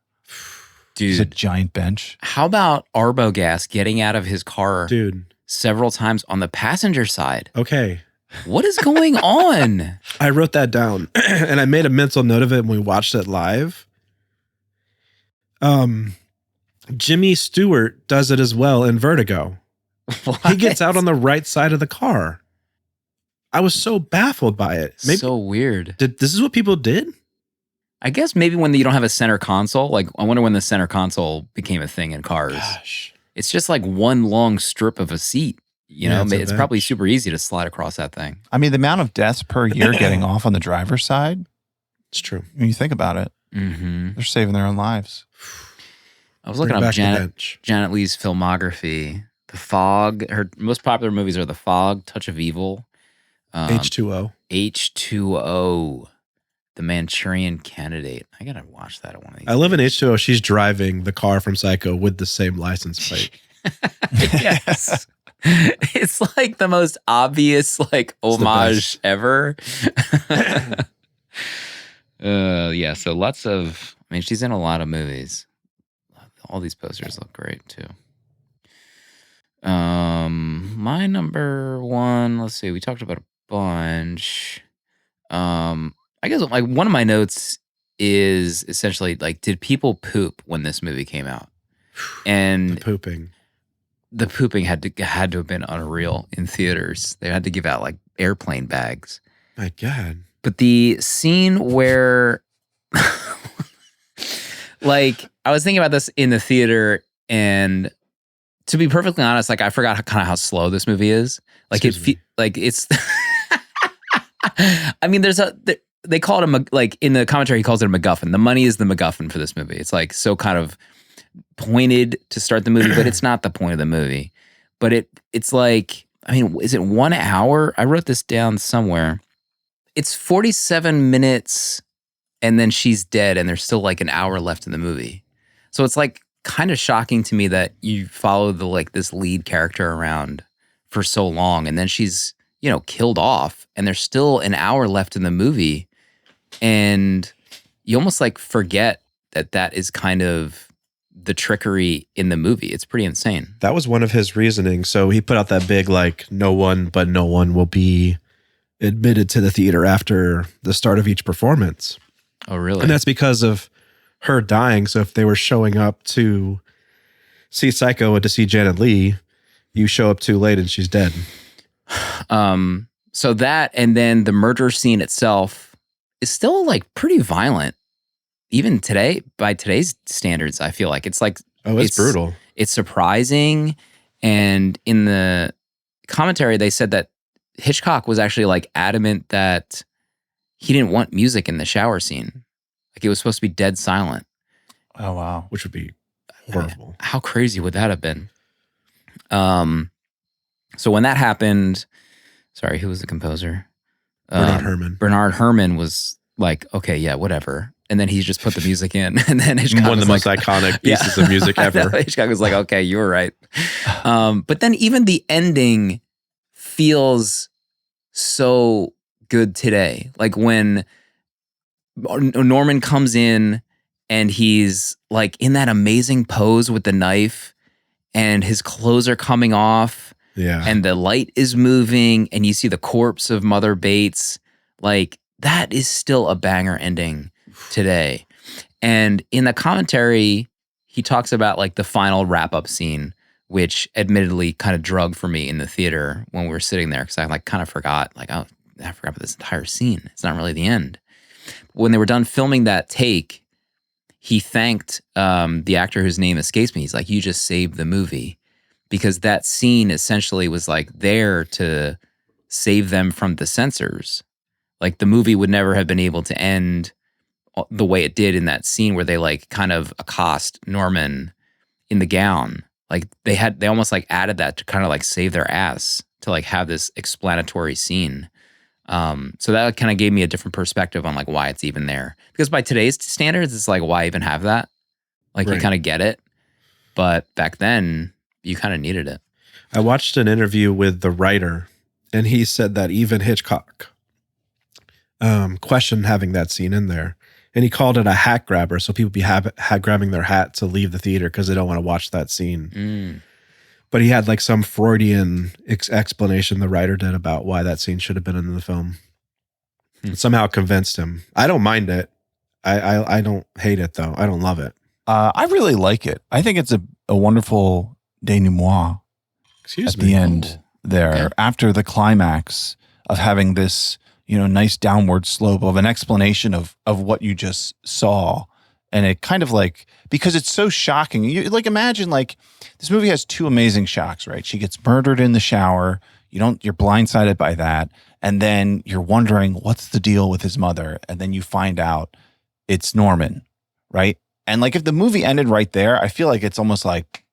Dude. It's a giant bench. How about Arbogast getting out of his car dude several times on the passenger side? Okay. What is going on? I wrote that down and I made a mental note of it when we watched it live. Jimmy Stewart does it as well in Vertigo. He gets out on the right side of the car. I was so baffled by it. Maybe, so weird. This is what people did? I guess maybe when you don't have a center console. Like, I wonder when the center console became a thing in cars. Gosh. It's just like one long strip of a seat. You know, it's a it's probably bench. super easy to slide across that thing. I mean, the amount of deaths per year getting off on the driver's side, It's true. when you think about it, Mm-hmm. they're saving their own lives. I was looking Bring up back the bench. Janet Leigh's filmography. The Fog. Her most popular movies are The Fog, Touch of Evil, H2O. H2O, The Manchurian Candidate. I gotta watch that at one of these. I love in H2O. She's driving the car from Psycho with the same license plate. Yes. It's like the most obvious like homage ever. Yeah, so lots of, I mean, she's in a lot of movies. All these posters look great too. My number one, let's see, we talked about a bunch. I guess like one of my notes is essentially like, did people poop when this movie came out? And The pooping. the pooping had to have been unreal in theaters. They had to give out like airplane bags. My God. But the scene where, like, I was thinking about this in the theater, and to be perfectly honest, like, I forgot kind of how slow this movie is. Like, Excuse me. like it's. I mean, they call it like in the commentary, he calls it a MacGuffin. The money is the MacGuffin for this movie. It's like so kind of pointed to start the movie, but it's not the point of the movie. But it's like, I mean, is it 1 hour? I wrote this down somewhere. It's 47 minutes and then she's dead and there's still like an hour left in the movie. So it's like kind of shocking to me that you follow this lead character around for so long and then she's, killed off and there's still an hour left in the movie. And you almost like forget that is kind of the trickery in the movie. It's pretty insane. That was one of his reasoning. So he put out that big, like, no one will be admitted to the theater after the start of each performance. Oh, really? And that's because of her dying. So if they were showing up to see Psycho and to see Janet Leigh, you show up too late and she's dead. So that, and then the murder scene itself is still like pretty violent. Even today, by today's standards, I feel like it's like, Oh, it's brutal. It's surprising. And in the commentary, they said that Hitchcock was actually like adamant that he didn't want music in the shower scene. Like it was supposed to be dead silent. Oh, wow. Which would be horrible. How crazy would that have been? So when that happened, sorry, who was the composer? Bernard Herrmann. Bernard Herrmann was like, okay, yeah, whatever. And then he just put the music in. And then Hitchcock One of the was most iconic pieces of music I know. ever. Hitchcock was like, okay, you were right. But then even the ending feels so good today. Like when Norman comes in and he's like in that amazing pose with the knife and his clothes are coming off Yeah. and the light is moving and you see the corpse of Mother Bates. Like that is still a banger ending today. And in the commentary, he talks about like the final wrap-up scene, which admittedly kind of drug for me in the theater when we were sitting there because I like kind of forgot, like, oh, I forgot about this entire scene. It's not really the end. When they were done filming that take, he thanked the actor whose name escapes me. He's like, you just saved the movie. Because that scene essentially was like there to save them from the censors. Like the movie would never have been able to end the way it did in that scene where they like kind of accost Norman in the gown. Like they almost like added that to kind of like save their ass to like have this explanatory scene. So that kind of gave me a different perspective on like why it's even there. Because by today's standards, it's like, why even have that? Like Right. You kind of get it. But back then, you kind of needed it. I watched an interview with the writer, and he said that even Hitchcock questioned having that scene in there. And he called it a hat grabber. So people be hat grabbing their hat to leave the theater because they don't want to watch that scene. But he had like some Freudian explanation the writer did about why that scene should have been in the film. It somehow convinced him. I don't mind it. I don't hate it though. I don't love it. I really like it. I think it's a wonderful denouement at the end there after the climax of having this, nice downward slope of an explanation of what you just saw. And it kind of like, because it's so shocking. You like imagine like this movie has two amazing shocks, right? She gets murdered in the shower. You're blindsided by that. And then you're wondering what's the deal with his mother. And then you find out it's Norman, right? And like if the movie ended right there, I feel like it's almost like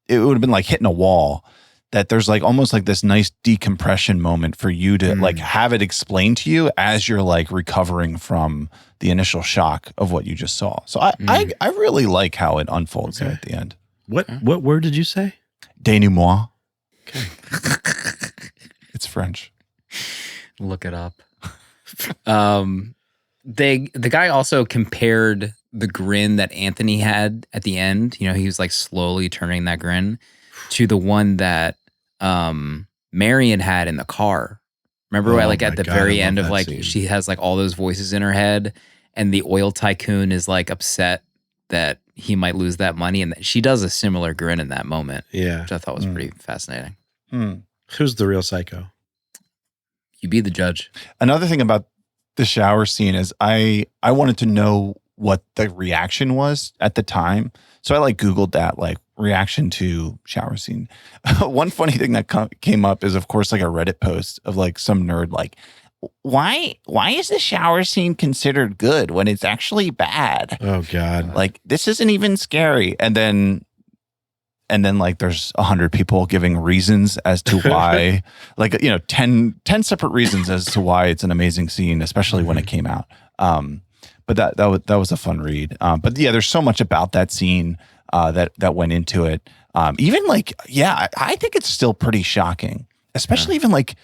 it would have been like hitting a wall, that there's like almost like this nice decompression moment for you to like have it explained to you as you're like recovering from the initial shock of what you just saw. So I really like how it unfolds there at the end. What word did you say? Denouement. Okay. It's French. Look it up. The guy also compared the grin that Anthony had at the end, he was like slowly turning that grin, to the one that Marion had in the car. Remember at the very end of like scene. She has like all those voices in her head, and the oil tycoon is like upset that he might lose that money, and she does a similar grin in that moment. Yeah, which I thought was pretty fascinating. Who's the real psycho? You be the judge. Another thing about the shower scene is I wanted to know what the reaction was at the time. So I like Googled that, like reaction to shower scene. One funny thing that came up is, of course, like a Reddit post of like some nerd like, why is the shower scene considered good when it's actually bad? Oh God. Like this isn't even scary. And then like there's 100 people giving reasons as to why, like, 10 separate reasons as to why it's an amazing scene, especially when it came out. But that was a fun read. But yeah, there's so much about that scene that went into it. Even like, I think it's still pretty shocking, especially even like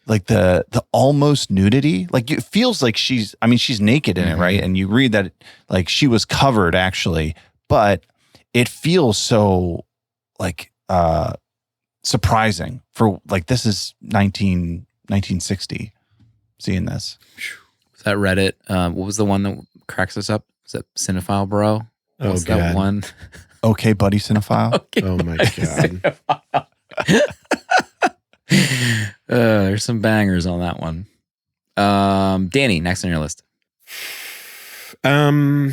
the almost nudity. Like it feels like she's naked in it, right? And you read that like she was covered actually, but it feels so like surprising for like this is 1960 seeing this. Was that Reddit? What was the one that cracks us up? Was that Cinephile Bro? What's that one? Okay, buddy, Cinephile. Okay, oh my God. There's some bangers on that one. Danny, next on your list. Yeah,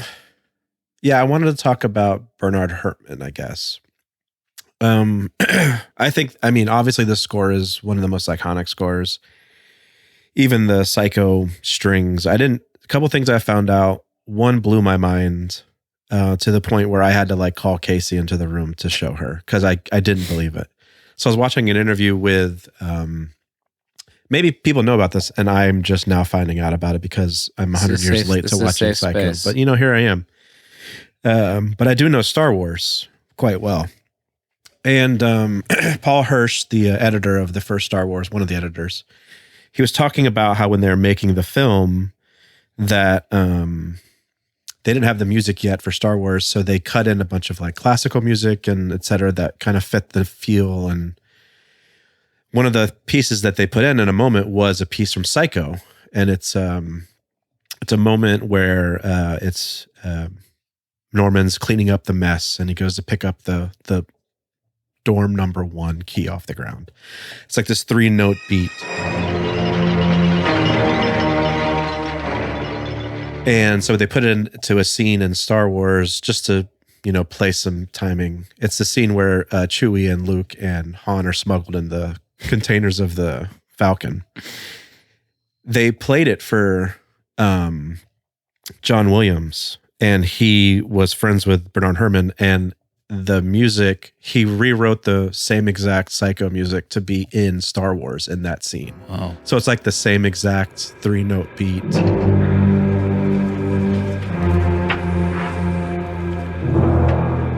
I wanted to talk about Bernard Herrmann, I guess. Obviously the score is one of the most iconic scores. Even the Psycho strings. A couple things I found out. One blew my mind to the point where I had to like call Casey into the room to show her because I didn't believe it. So I was watching an interview with, maybe people know about this and I'm just now finding out about it because I'm 100 years late to watching Psycho. Space. But here I am. But I do know Star Wars quite well. And Paul Hirsch, the editor of the first Star Wars, one of the editors, he was talking about how when they were making the film that they didn't have the music yet for Star Wars, so they cut in a bunch of like classical music and et cetera that kind of fit the feel. And one of the pieces that they put in a moment was a piece from Psycho, and it's a moment where it's Norman's cleaning up the mess, and he goes to pick up the dorm number 1 key off the ground. It's like this 3-note beat. And so they put it into a scene in Star Wars just to, play some timing. It's the scene where Chewie and Luke and Han are smuggled in the containers of the Falcon. They played it for John Williams, and he was friends with Bernard Herrmann, and the music, he rewrote the same exact Psycho music to be in Star Wars in that scene. Wow. So it's like the same exact 3-note beat.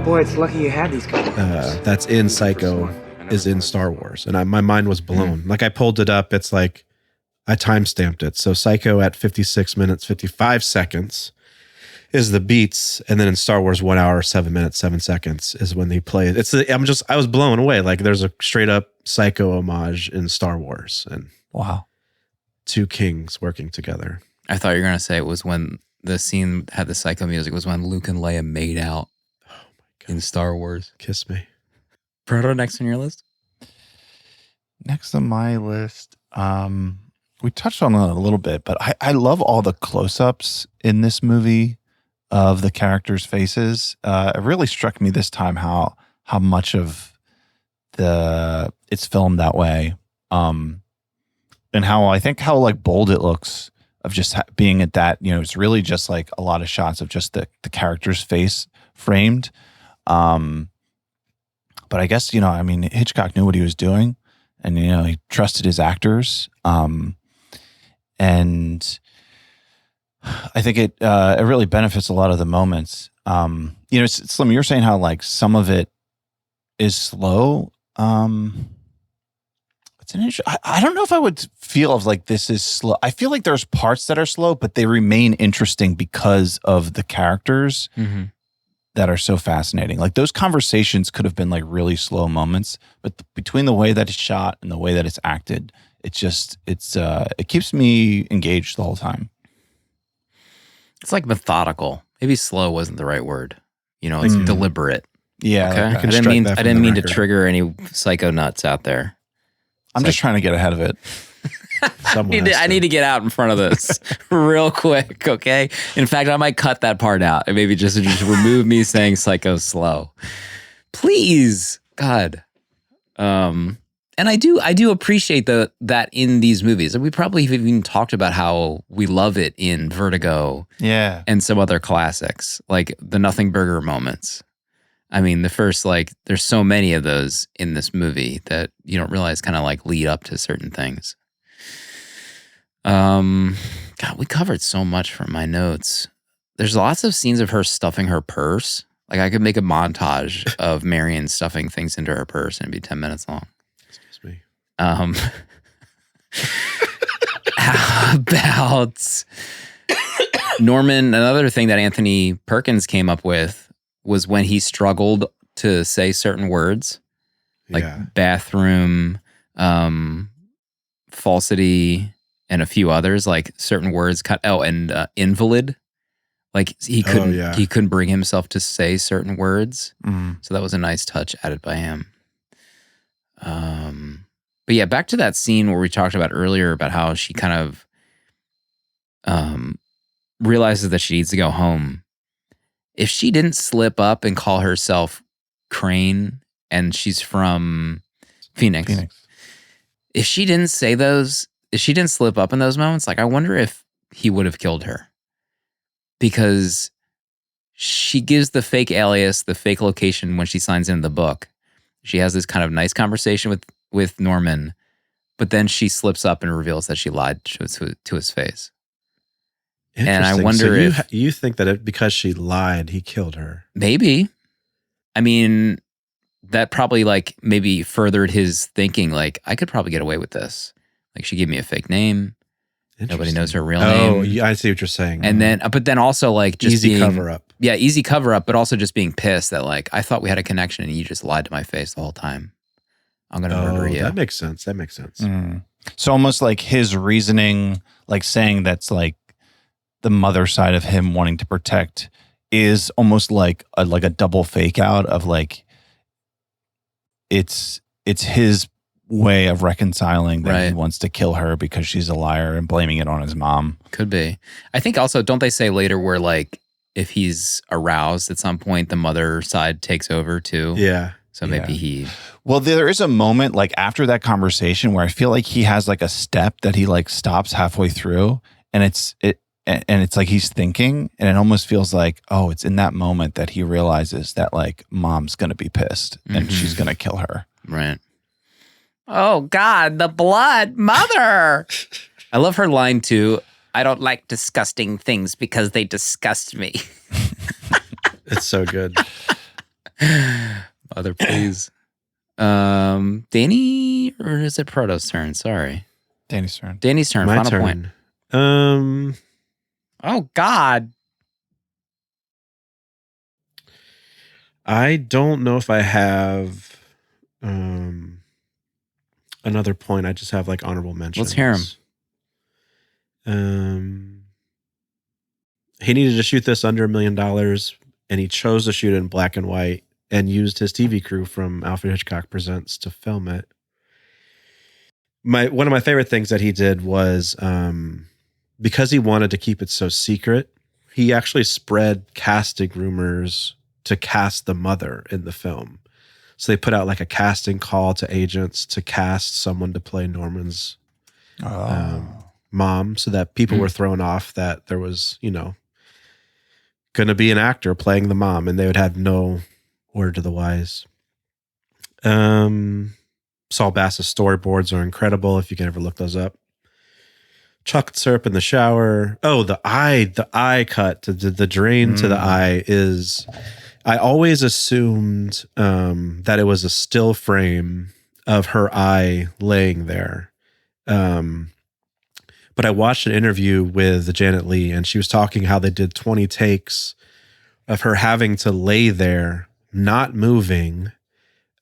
Boy, it's lucky you had these guys. That's in Psycho is in Star Wars. And my mind was blown. Like I pulled it up. It's like I timestamped it. So Psycho at 56 minutes, 55 seconds is the beats, and then in Star Wars 1 hour 7 minutes 7 seconds is when they play it. I was blown away. Like there's a straight up Psycho homage in Star Wars, and Wow. two kings working together. I thought you were gonna say it was when the scene had the Psycho music was when Luke and Leia made out in Star Wars. Kiss me. Proto, next on your list? Next on my list, we touched on it a little bit, but I love all the close-ups in this movie of the characters' faces. It really struck me this time how much of it's filmed that way, and how like bold it looks of just being at that. It's really just like a lot of shots of just the character's face framed. But I guess Hitchcock knew what he was doing, and he trusted his actors. And I think it really benefits a lot of the moments. Slim, you're saying how like some of it is slow. It's an issue. I don't know if I would feel of like this is slow. I feel like there's parts that are slow, but they remain interesting because of the characters that are so fascinating. Like those conversations could have been like really slow moments, but between the way that it's shot and the way that it's acted, it keeps me engaged the whole time. It's like methodical. Maybe slow wasn't the right word. It's deliberate. Yeah. Okay. I I didn't mean to record. trigger any psycho nuts out there. I'm just trying to get ahead of it. I need to get out in front of this real quick, okay? In fact, I might cut that part out and maybe just remove me saying psycho slow. Please, God. And I do appreciate that in these movies. We probably have even talked about how we love it in Vertigo, and some other classics, like the Nothing Burger moments. I mean, the first, there's so many of those in this movie that you don't realize kind of like lead up to certain things. God, we covered so much from my notes. There's lots of scenes of her stuffing her purse. Like I could make a montage of Marion stuffing things into her purse and it'd be 10 minutes long. Excuse me. About Norman, another thing that Anthony Perkins came up with was when he struggled to say certain words, like bathroom, falsity, and a few others, like certain words and invalid. Like he couldn't bring himself to say certain words. So that was a nice touch added by him. But yeah, back to that scene where we talked about earlier about how she kind of realizes that she needs to go home. If she didn't slip up and call herself Crane and she's from Phoenix. If she didn't say those, if she didn't slip up in those moments, I wonder if he would have killed her. Because she gives the fake alias, the fake location when she signs in the book. She has this kind of nice conversation with Norman, but then she slips up and reveals that she lied to his face. And I wonder if you think that because she lied, he killed her. Maybe. I mean, that probably maybe furthered his thinking. I could probably get away with this. She gave me a fake name. Nobody knows her real name. Oh, yeah, I see what you're saying. And then, but then also just easy being, cover up. Yeah, easy cover up, but also just being pissed that I thought we had a connection and you just lied to my face the whole time. I'm going to murder you. That makes sense. So almost like his reasoning, saying that's the mother side of him wanting to protect is almost like a double fake out of it's his way of reconciling that he wants to kill her because she's a liar and blaming it on his mom. Could be. I think also, don't they say later where if he's aroused at some point, the mother side takes over too? Yeah. So maybe he... Well, there is a moment after that conversation where I feel like he has a step that he stops halfway through and it's like he's thinking, and it almost feels like, oh, it's in that moment that he realizes that mom's going to be pissed and she's going to kill her. Right. Oh, God, the blood, mother. I love her line too. I don't like disgusting things because they disgust me. It's so good. Mother, please. Danny, or is it Proto's turn? Sorry. Danny's turn. Danny's turn. My Final turn. point. Oh, God. I don't know if I have another point. I just have like honorable mentions. Let's hear 'em. He needed to shoot this under $1 million, and he chose to shoot it in black and white and used his TV crew from Alfred Hitchcock Presents to film it. One of my favorite things that he did was because he wanted to keep it so secret, he actually spread casting rumors to cast the mother in the film. So they put out like a casting call to agents to cast someone to play Norman's mom, so that people were thrown off that there was, going to be an actor playing the mom, and they would have no word to the wise. Saul Bass's storyboards are incredible if you can ever look those up. Chocolate syrup in the shower. Oh, the eye cut to the drain to the eye is. I always assumed that it was a still frame of her eye laying there. But I watched an interview with Janet Leigh, and she was talking how they did 20 takes of her having to lay there, not moving,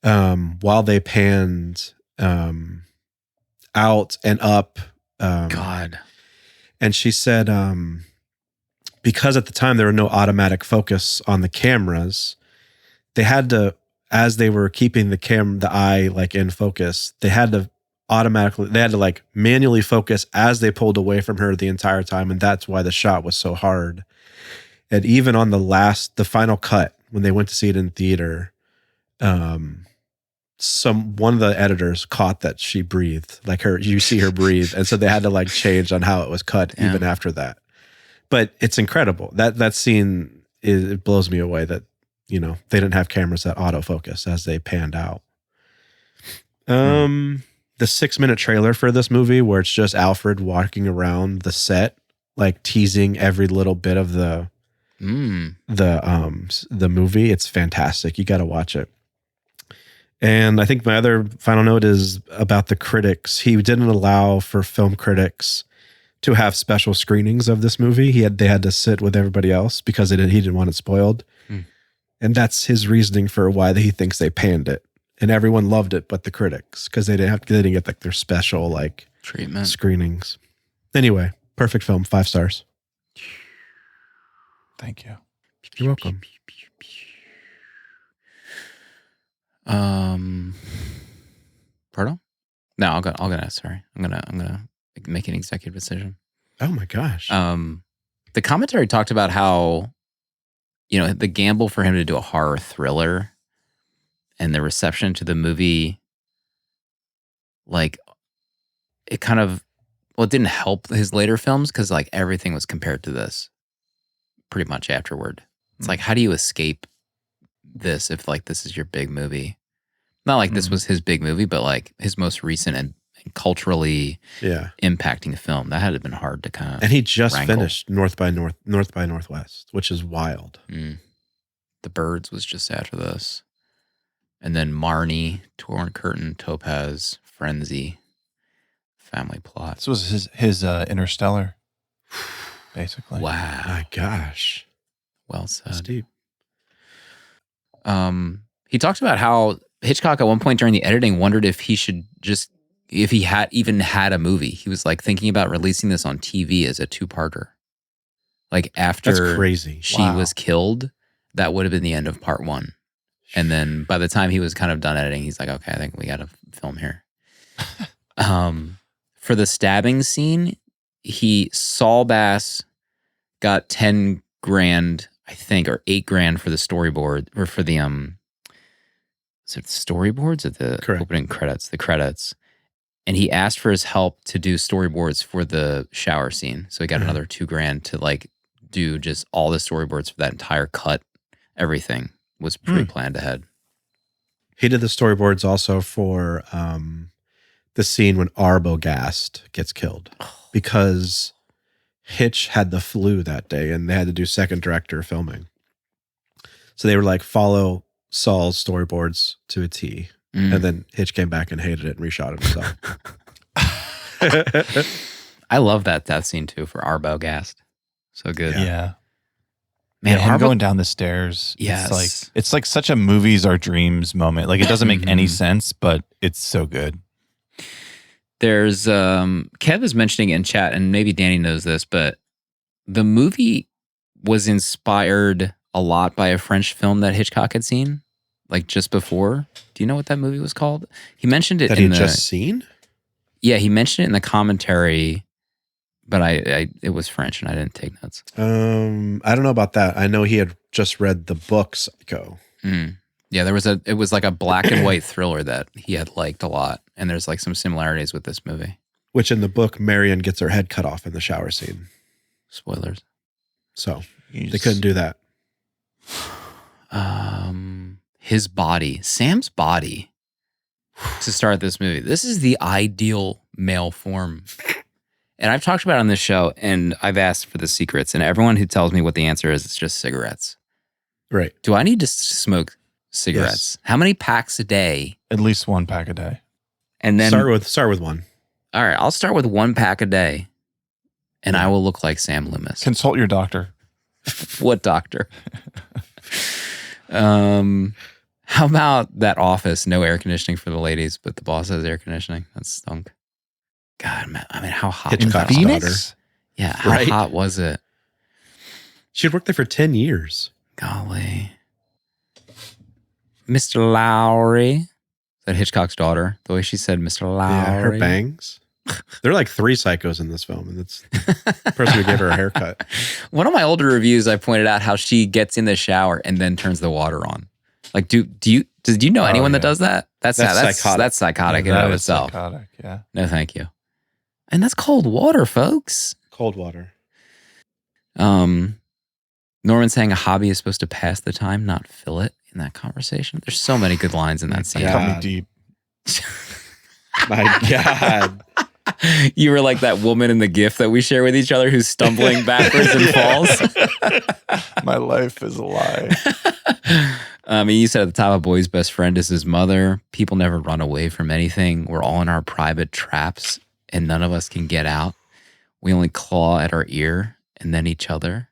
while they panned out and up. God. And she said, because at the time there were no automatic focus on the cameras, they had to, as they were keeping the eye like in focus, they had to like manually focus as they pulled away from her the entire time. And that's why the shot was so hard. And even on the final cut, when they went to see it in theater, one of the editors caught that she breathed, like you see her breathe. And so they had to like change on how it was cut even after that. But it's incredible. That scene, it blows me away that, they didn't have cameras that autofocus as they panned out. The 6-minute trailer for this movie, where it's just Alfred walking around the set, like teasing every little bit of the movie. It's fantastic. You got to watch it. And I think my other final note is about the critics. He didn't allow for film critics to have special screenings of this movie. They had to sit with everybody else because he didn't want it spoiled. And that's his reasoning for why he thinks they panned it. And everyone loved it, but the critics, because they didn't get like their special like treatment screenings. Anyway, perfect film, 5 stars. Thank you. You're welcome. Proto? No, I'm gonna make an executive decision. Oh my gosh. The commentary talked about how, the gamble for him to do a horror thriller and the reception to the movie, like, it kind of, it didn't help his later films because like everything was compared to this pretty much afterward. It's like, how do you escape this if like this is your big movie? Not like this was his big movie, but like his most recent and culturally impacting film. That had been hard to kind of. And he just wrangle. finished North by Northwest, which is wild. The Birds was just after this. And then Marnie, Torn Curtain, Topaz, Frenzy, Family Plot. This was his Interstellar, basically. Wow. My gosh. Well said. That's deep. He talks about how Hitchcock at one point during the editing wondered if he had even had a movie. He was like thinking about releasing this on TV as a 2-parter. Like after That's crazy. She was killed, that would have been the end of part 1. And then by the time he was kind of done editing, he's like, okay, I think we got to film here. For the stabbing scene, Saul Bass got 10 grand, I think, or 8 grand for the storyboard, or for the, is it the storyboards or the opening credits? The credits. And he asked for his help to do storyboards for the shower scene. So he got another 2 grand to like do just all the storyboards for that entire cut. Everything was pre-planned ahead. He did the storyboards also for the scene when Arbogast gets killed because Hitch had the flu that day and they had to do second director filming. So they were like, follow Saul's storyboards to a T. And then Hitch came back and hated it and reshot it himself. I love that death scene too for Arbogast. So good. Yeah. Man, him going down the stairs. Yes. It's like such a movies are dreams moment. Like it doesn't make any sense, but it's so good. There's Kev is mentioning in chat, and maybe Danny knows this, but the movie was inspired a lot by a French film that Hitchcock had seen, like just before. Do you know what that movie was called? He mentioned it That he'd just seen? Yeah, he mentioned it in the commentary, but it was French and I didn't take notes. I don't know about that. I know he had just read the book Psycho. Yeah, it was like a black and white thriller that he had liked a lot, and there's like some similarities with this movie. Which in the book, Marion gets her head cut off in the shower scene. Spoilers. So they couldn't do that. His body, Sam's body, to start this movie. This is the ideal male form. And I've talked about it on this show, and I've asked for the secrets, and everyone who tells me what the answer is, it's just cigarettes. Right. Do I need to smoke cigarettes? Yes. How many packs a day? At least 1 pack a day. And then start with one. All right, I'll start with 1 pack a day, and I will look like Sam Loomis. Consult your doctor. What doctor? How about that office? No air conditioning for the ladies, but the boss has air conditioning. That stunk. God, man, I mean, how hot was that? Phoenix? Yeah, how hot was it? She had worked there for 10 years. Golly. Mr. Lowry. Is that Hitchcock's daughter? The way she said Mr. Lowry. Yeah, her bangs. There are like 3 psychos in this film, and it's the person who gave her a haircut. One of my older reviews, I pointed out how she gets in the shower and then turns the water on. Like, do you know anyone that does that? That's psychotic. That's psychotic in and of itself. Psychotic, yeah. No, thank you. And that's cold water, folks. Cold water. Norman saying a hobby is supposed to pass the time, not fill it in that conversation. There's so many good lines in that scene. Cut me deep. My God. You were like that woman in the GIF that we share with each other who's stumbling backwards and falls. My life is a lie. You said at the top, a boy's best friend is his mother. People never run away from anything. We're all in our private traps, and none of us can get out. We only claw at our ear and then each other.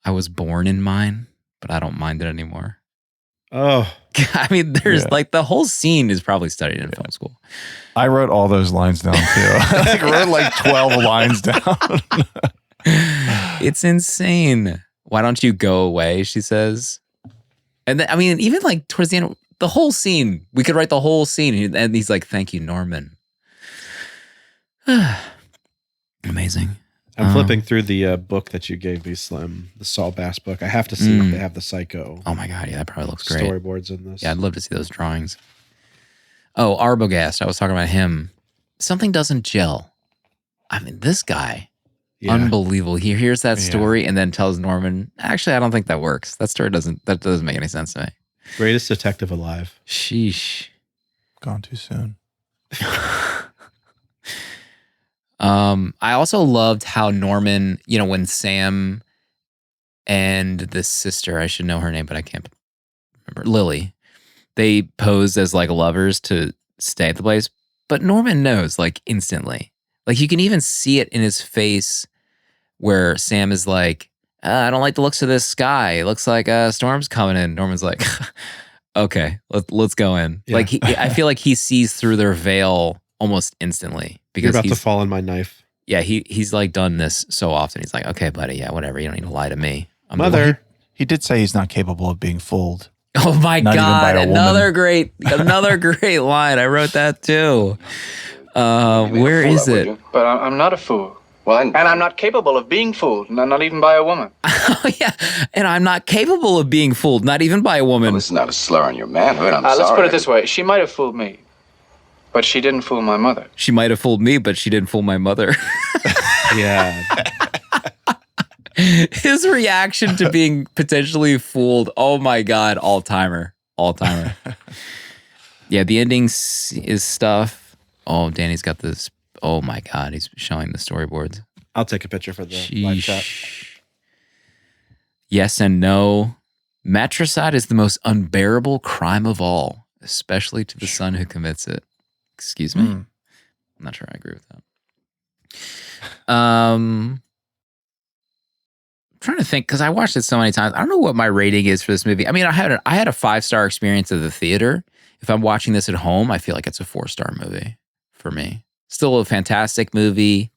I was born in mine, but I don't mind it anymore. Oh. I mean, there's like the whole scene is probably studied in film school. I wrote all those lines down too. I wrote like 12 lines down. It's insane. Why don't you go away? She says. And then, I mean, even like towards the end, the whole scene, we could write the whole scene. And he's like, thank you, Norman. Amazing. I'm flipping through the book that you gave me, Slim, the Saul Bass book. I have to see if they have the Psycho. Oh my God, yeah, that probably looks great. Storyboards in this. Yeah, I'd love to see those drawings. Oh, Arbogast, I was talking about him. Something doesn't gel. I mean, this guy, unbelievable. He hears that story and then tells Norman, actually, I don't think that works. That doesn't make any sense to me. Greatest detective alive. Sheesh. Gone too soon. I also loved how Norman, when Sam and the sister, I should know her name, but I can't remember, Lily, they posed as like lovers to stay at the place. But Norman knows like instantly. Like you can even see it in his face where Sam is like, I don't like the looks of this sky. It looks like a storm's coming in. Norman's like, okay, let's go in. Yeah. Like I feel like he sees through their veil almost instantly. Because you're about to fall on my knife. Yeah, he's like done this so often. He's like, okay, buddy, yeah, whatever. You don't need to lie to me. Mother. He did say he's not capable of being fooled. Oh my God, another great line. I wrote that too. Where is it? But I'm not a fool. Well, and I'm not capable of being fooled, not even by a woman. Oh, yeah. And I'm not capable of being fooled, not even by a woman. Well, this is not a slur on your manhood. I'm sorry. Let's put it this way. She might have fooled me. But she didn't fool my mother. She might have fooled me, but she didn't fool my mother. Yeah. His reaction to being potentially fooled. Oh my God. All-timer. Yeah, the ending is stuff. Oh, Danny's got this. Oh my God. He's showing the storyboards. I'll take a picture for the live chat. Yes and no. Matricide is the most unbearable crime of all, especially to the son who commits it. Excuse me? I'm not sure I agree with that. trying to think because I watched it so many times. I don't know what my rating is for this movie. I mean, I had a 5-star experience at the theater. If I'm watching this at home, I feel like it's a 4-star movie for me. Still a fantastic movie.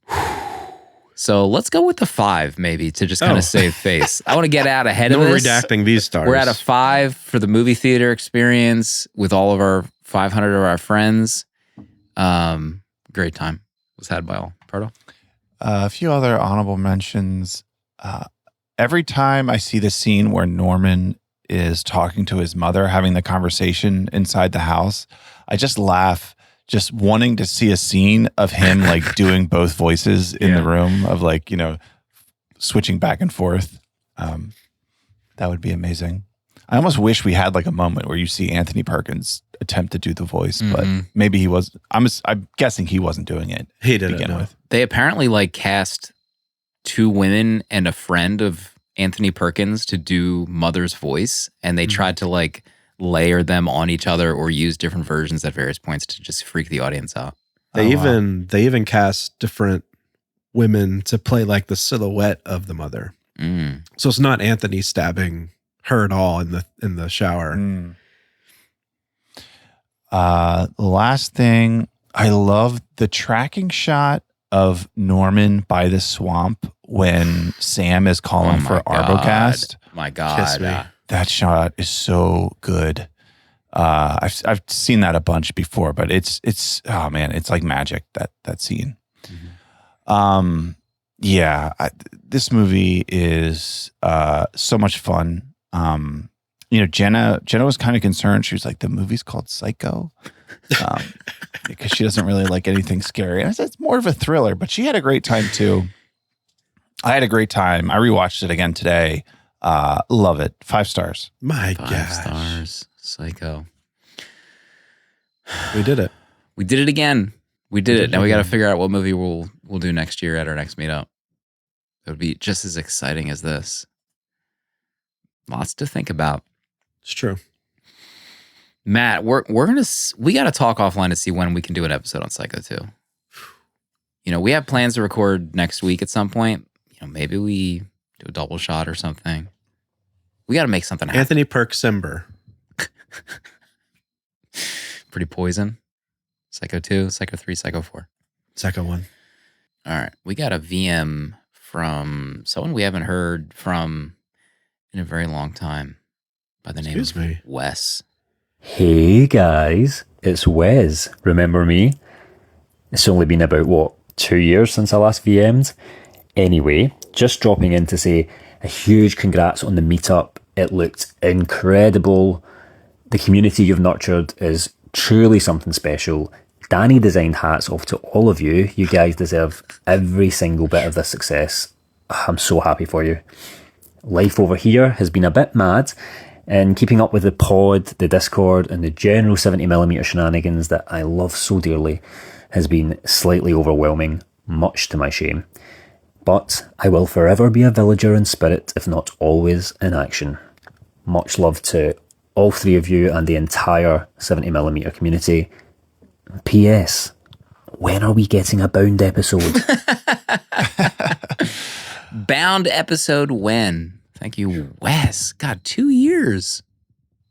So let's go with the 5 maybe to just kind of save face. I want to get out ahead of this. We're redacting these stars. We're at a 5 for the movie theater experience with all of our 500 of our friends. Great time was had by all. Proto? A few other honorable mentions. Every time I see the scene where Norman is talking to his mother, having the conversation inside the house, I just laugh, just wanting to see a scene of him like doing both voices in the room of like, switching back and forth. That would be amazing. I almost wish we had like a moment where you see Anthony Perkins attempt to do the voice, but maybe he was. I'm guessing he wasn't doing it. He didn't begin with. They apparently like cast 2 women and a friend of Anthony Perkins to do Mother's voice, and they tried to like layer them on each other or use different versions at various points to just freak the audience out. They even cast different women to play like the silhouette of the mother. So it's not Anthony stabbing her at all in the shower. The last thing, I love the tracking shot of Norman by the swamp when Sam is calling for Arbogast. My God. Kiss me. That shot is so good. I've seen that a bunch before, but it's oh man, it's like magic, that scene. This movie is so much fun. Jenna was kind of concerned. She was like, the movie's called Psycho. Because she doesn't really like anything scary. And I said, it's more of a thriller, but she had a great time too. I had a great time. I rewatched it again today. Love it. 5 stars. My 5 gosh. stars. Psycho. We did it. We did it again. We did it. Now we got to figure out what movie we'll do next year at our next meetup. It would be just as exciting as this. Lots to think about. It's true. Matt, we got to talk offline to see when we can do an episode on Psycho 2. We have plans to record next week at some point. Maybe we do a double shot or something. We got to make something happen. Anthony Perksimber. Pretty Poison. Psycho 2, Psycho 3, Psycho 4. Psycho 1. All right. We got a VM from someone we haven't heard from in a very long time by the name of Wes. Hey guys, it's Wes. Remember me? It's only been about, 2 years since I last VM'd? Anyway, just dropping in to say a huge congrats on the meetup. It looked incredible. The community you've nurtured is truly something special. Danny designed hats off to all of you. You guys deserve every single bit of this success. I'm so happy for you. Life over here has been a bit mad, and keeping up with the pod, the Discord, and the general 70mm shenanigans that I love so dearly has been slightly overwhelming, much to my shame. But I will forever be a villager in spirit, if not always in action. Much love to all 3 of you and the entire 70mm community. P.S. When are we getting a Bound episode? Bound episode when? Thank you, Wes. God, 2 years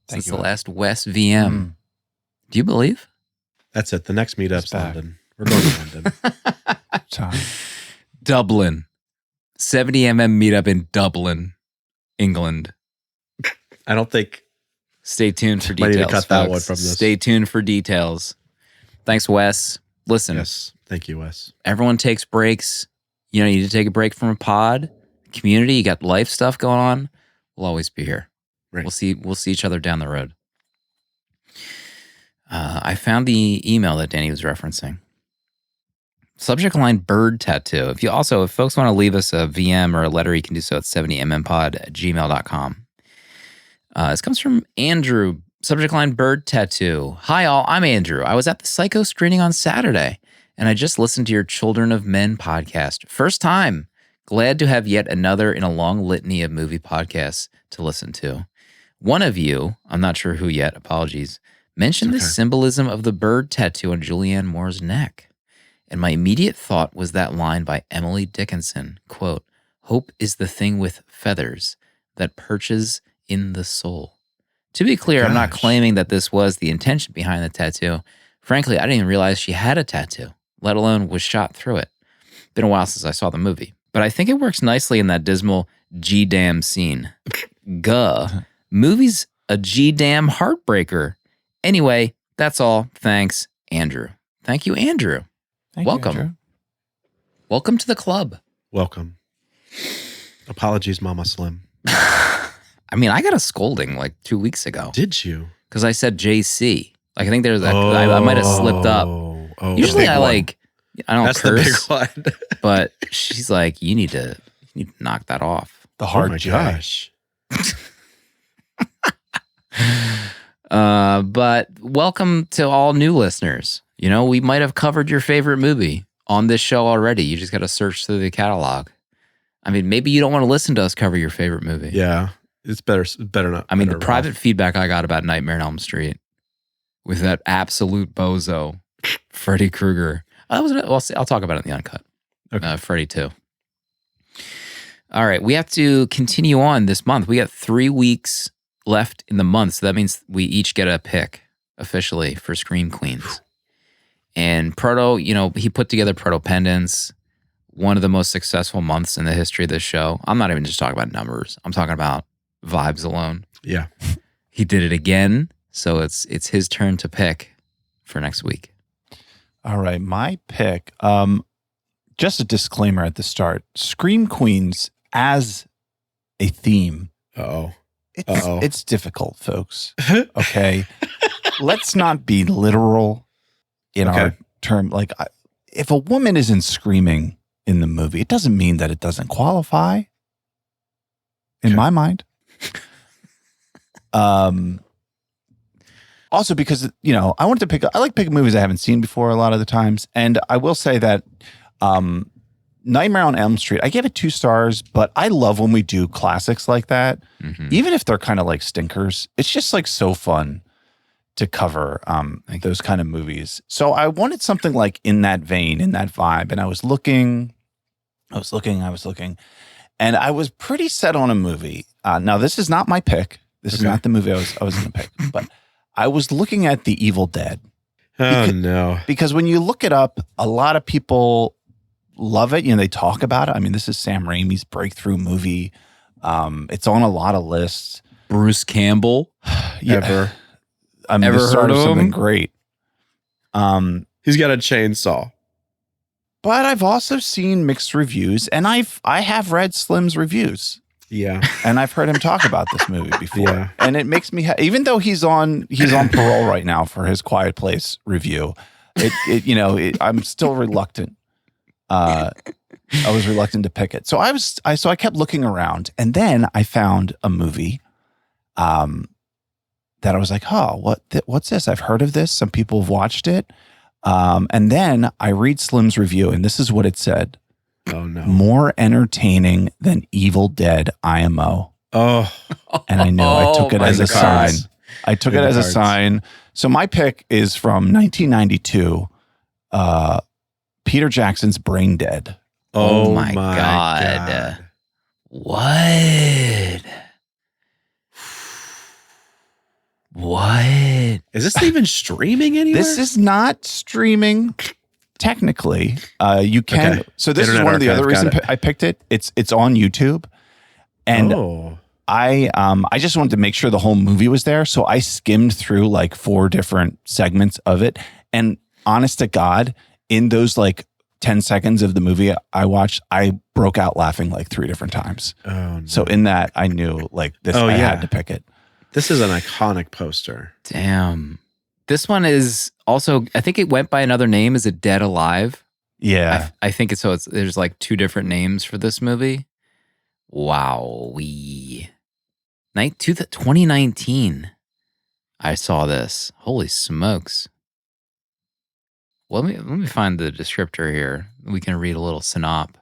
since the last Wes VM. Do you believe? That's it. The next meetup's London. We're going to London. Dublin. 70mm meetup in Dublin, England. I don't think. Stay tuned for Might details. need to cut that folks. one from this. Stay tuned for details. Thanks, Wes. Listen. Yes. Thank you, Wes. Everyone takes breaks. You need to take a break from a pod. Community, you got life stuff going on. We'll always be here. Right. We'll see each other down the road. I found the email that Danny was referencing. Subject line bird tattoo. If folks want to leave us a VM or a letter, you can do so at 70mmpod@gmail.com. This comes from Andrew. Subject line bird tattoo. Hi all, I'm Andrew. I was at the Psycho screening on Saturday, and I just listened to your Children of Men podcast. First time. Glad to have yet another in a long litany of movie podcasts to listen to. One of you, I'm not sure who yet, apologies, mentioned the symbolism of the bird tattoo on Julianne Moore's neck. And my immediate thought was that line by Emily Dickinson, quote, Hope is the thing with feathers that perches in the soul. To be clear, I'm not claiming that this was the intention behind the tattoo. Frankly, I didn't even realize she had a tattoo, let alone was shot through it. Been a while since I saw the movie. But I think it works nicely in that dismal G-damn scene. Guh. Movie's a G-damn heartbreaker. Anyway, that's all. Thanks, Andrew. Thank you, Andrew. Welcome. Andrew. Welcome to the club. Welcome. Apologies, Mama Slim. I mean, I got a scolding like 2 weeks ago. Did you? Because I said JC. Like, I think there's that. I might have slipped up. Usually I don't That's curse. the big one. But she's like, you need to knock that off. The hard my J. gosh. But welcome to all new listeners. You know, we might have covered your favorite movie on this show already. You just got to search through the catalog. I mean, maybe you don't want to listen to us cover your favorite movie. Yeah, it's better not. I mean, the private feedback I got about Nightmare on Elm Street with that absolute bozo, Freddy Krueger. I'll talk about it in the uncut. Okay. Freddy 2. All right, we have to continue on this month. We got 3 weeks left in the month, so that means we each get a pick officially for Scream Queens. And Proto, you know, he put together Proto Pendants, one of the most successful months in the history of this show. I'm not even just talking about numbers. I'm talking about vibes alone. Yeah. He did it again, so it's his turn to pick for next week. All right, my pick. Just a disclaimer at the start. Scream Queens as a theme. It's difficult, folks. Okay. Let's not be literal in our term. Like, if a woman isn't screaming in the movie, it doesn't mean that it doesn't qualify. In my mind. Also, because, you know, I like picking movies I haven't seen before a lot of the times. And I will say that Nightmare on Elm Street, I gave it 2 stars, but I love when we do classics like that. Mm-hmm. Even if they're kind of like stinkers, it's just like so fun to cover those kind of movies. So I wanted something like in that vein, in that vibe. And I was looking, and I was pretty set on a movie. Now, this is not my pick. This is not the movie I was going to pick, but I was looking at The Evil Dead. No. Because when you look it up, a lot of people love it. You know, they talk about it. I mean, this is Sam Raimi's breakthrough movie. It's on a lot of lists. Bruce Campbell. Ever. I mean, Ever the start heard of of something him? great. He's got a chainsaw. But I've also seen mixed reviews, and I have read Slim's reviews. Yeah. And I've heard him talk about this movie before. Yeah. And it makes me, even though he's on parole right now for his Quiet Place review, I'm still reluctant. I was reluctant to pick it. So I kept looking around, and then I found a movie that I was like, oh, what's this? I've heard of this. Some people have watched it. And then I read Slim's review, and this is what it said. Oh, no. More entertaining than Evil Dead IMO. Oh. And I know I took it as a sign. I took it as a cards. sign. So my pick is from 1992, Peter Jackson's Brain Dead. Oh my God. What? What? Is this even streaming anywhere? This is not streaming technically. You can. Okay. So this Internet is one of the Archive, other reasons got it. I picked it. It's on YouTube. And I just wanted to make sure the whole movie was there. So I skimmed through like 4 different segments of it. And honest to God, in those like 10 seconds of the movie I watched, I broke out laughing like 3 different times. Oh, no. So in that, I knew like this, I had to pick it. This is an iconic poster. Damn. This one is also, I think it went by another name. Is it Dead Alive? Yeah. I think it's, there's like 2 different names for this movie. Wow. 2019. I saw this. Holy smokes. Well, let me find the descriptor here. We can read a little synop.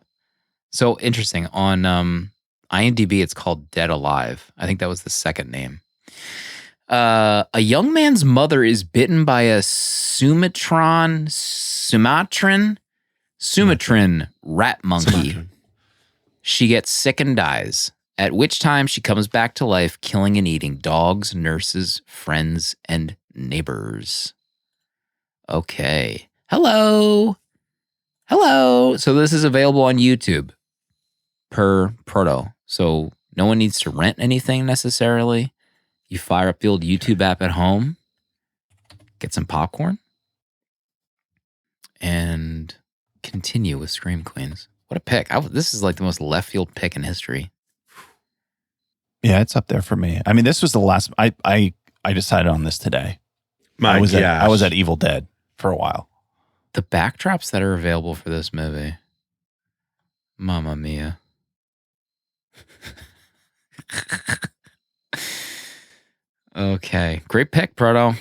So interesting. On IMDb, it's called Dead Alive. I think that was the second name. A young man's mother is bitten by a Sumatran rat monkey. She gets sick and dies, at which time she comes back to life, killing and eating dogs, nurses, friends, and neighbors. Okay. Hello. So this is available on YouTube per Proto. So no one needs to rent anything necessarily. You fire up the old YouTube app at home, get some popcorn, and continue with Scream Queens. What a pick. This is like the most left field pick in history. Yeah, it's up there for me. I mean, this was the last. I decided on this today. I was at Evil Dead for a while. The backdrops that are available for this movie. Mamma mia. Okay. Great pick, Proto.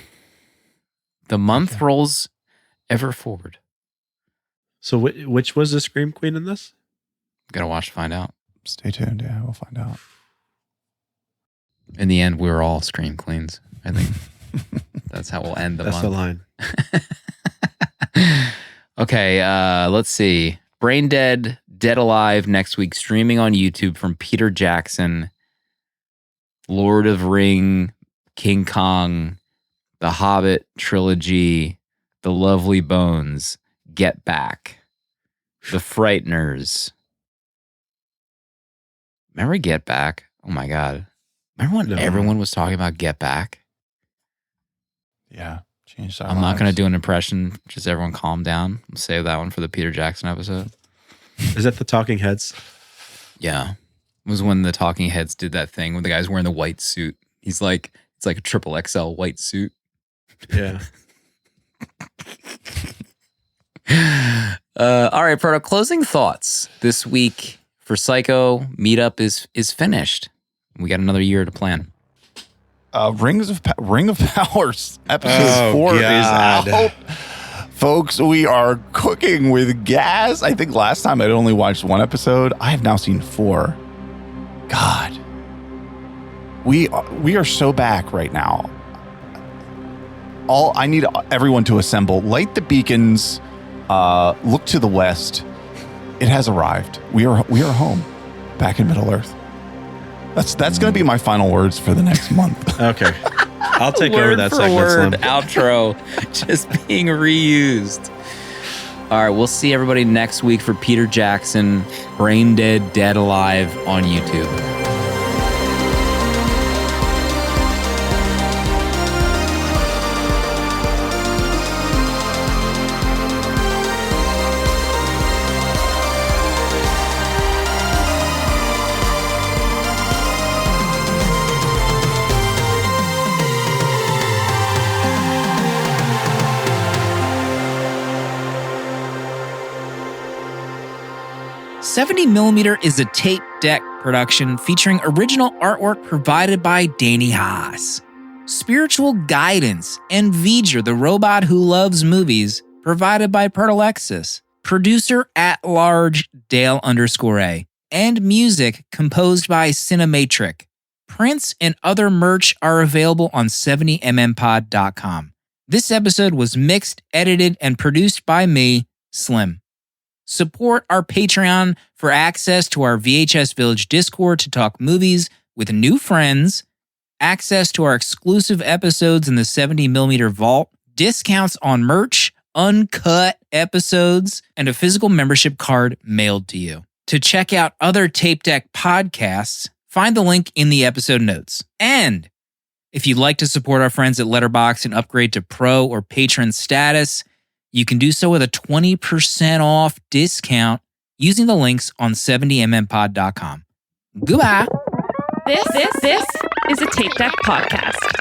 The month rolls ever forward. So which was the Scream Queen in this? Gotta watch to find out. Stay tuned. Yeah, we'll find out. In the end, we were all Scream Queens. I think that's how we'll end the month. That's the line. Okay, let's see. Brain Dead, Dead Alive next week, streaming on YouTube from Peter Jackson. Lord of Ring, King Kong, The Hobbit trilogy, The Lovely Bones, Get Back, The Frighteners. Remember Get Back? Oh my God. Remember when everyone was talking about Get Back? Yeah. Changed our I'm not lives. going to do an impression. Just everyone calm down. I'll save that one for the Peter Jackson episode. Is that the Talking Heads? Yeah. It was when the Talking Heads did that thing when the guy's wearing the white suit. He's like, it's like a triple XL white suit. Yeah. All right, Proto, closing thoughts this week for Psycho. Meetup is finished. We got another year to plan. Ring of Powers episode 4 is out. Folks, we are cooking with gas. I think last time I'd only watched 1 episode. I have now seen 4. God. We are so back right now. I need everyone to assemble. Light the beacons. Look to the west. It has arrived. We are home. Back in Middle Earth. That's going to be my final words for the next month. Okay. I'll take over that segment. Word outro just being reused. All right, we'll see everybody next week for Peter Jackson, Brain Dead, Dead Alive on YouTube. $70mm is a tape deck production featuring original artwork provided by Danny Haas. Spiritual guidance and V'ger, the robot who loves movies, provided by Pertalexis. Producer at large Dale_A. And music composed by Cinematric. Prints and other merch are available on 70mmpod.com. This episode was mixed, edited, and produced by me, Slim. Support our Patreon for access to our VHS Village Discord to talk movies with new friends, access to our exclusive episodes in the 70mm vault, discounts on merch, uncut episodes, and a physical membership card mailed to you. To check out other Tape Deck podcasts, find the link in the episode notes. And if you'd like to support our friends at Letterboxd and upgrade to Pro or Patron status, you can do so with a 20% off discount using the links on 70mmpod.com. Goodbye. This is a Tape Deck podcast.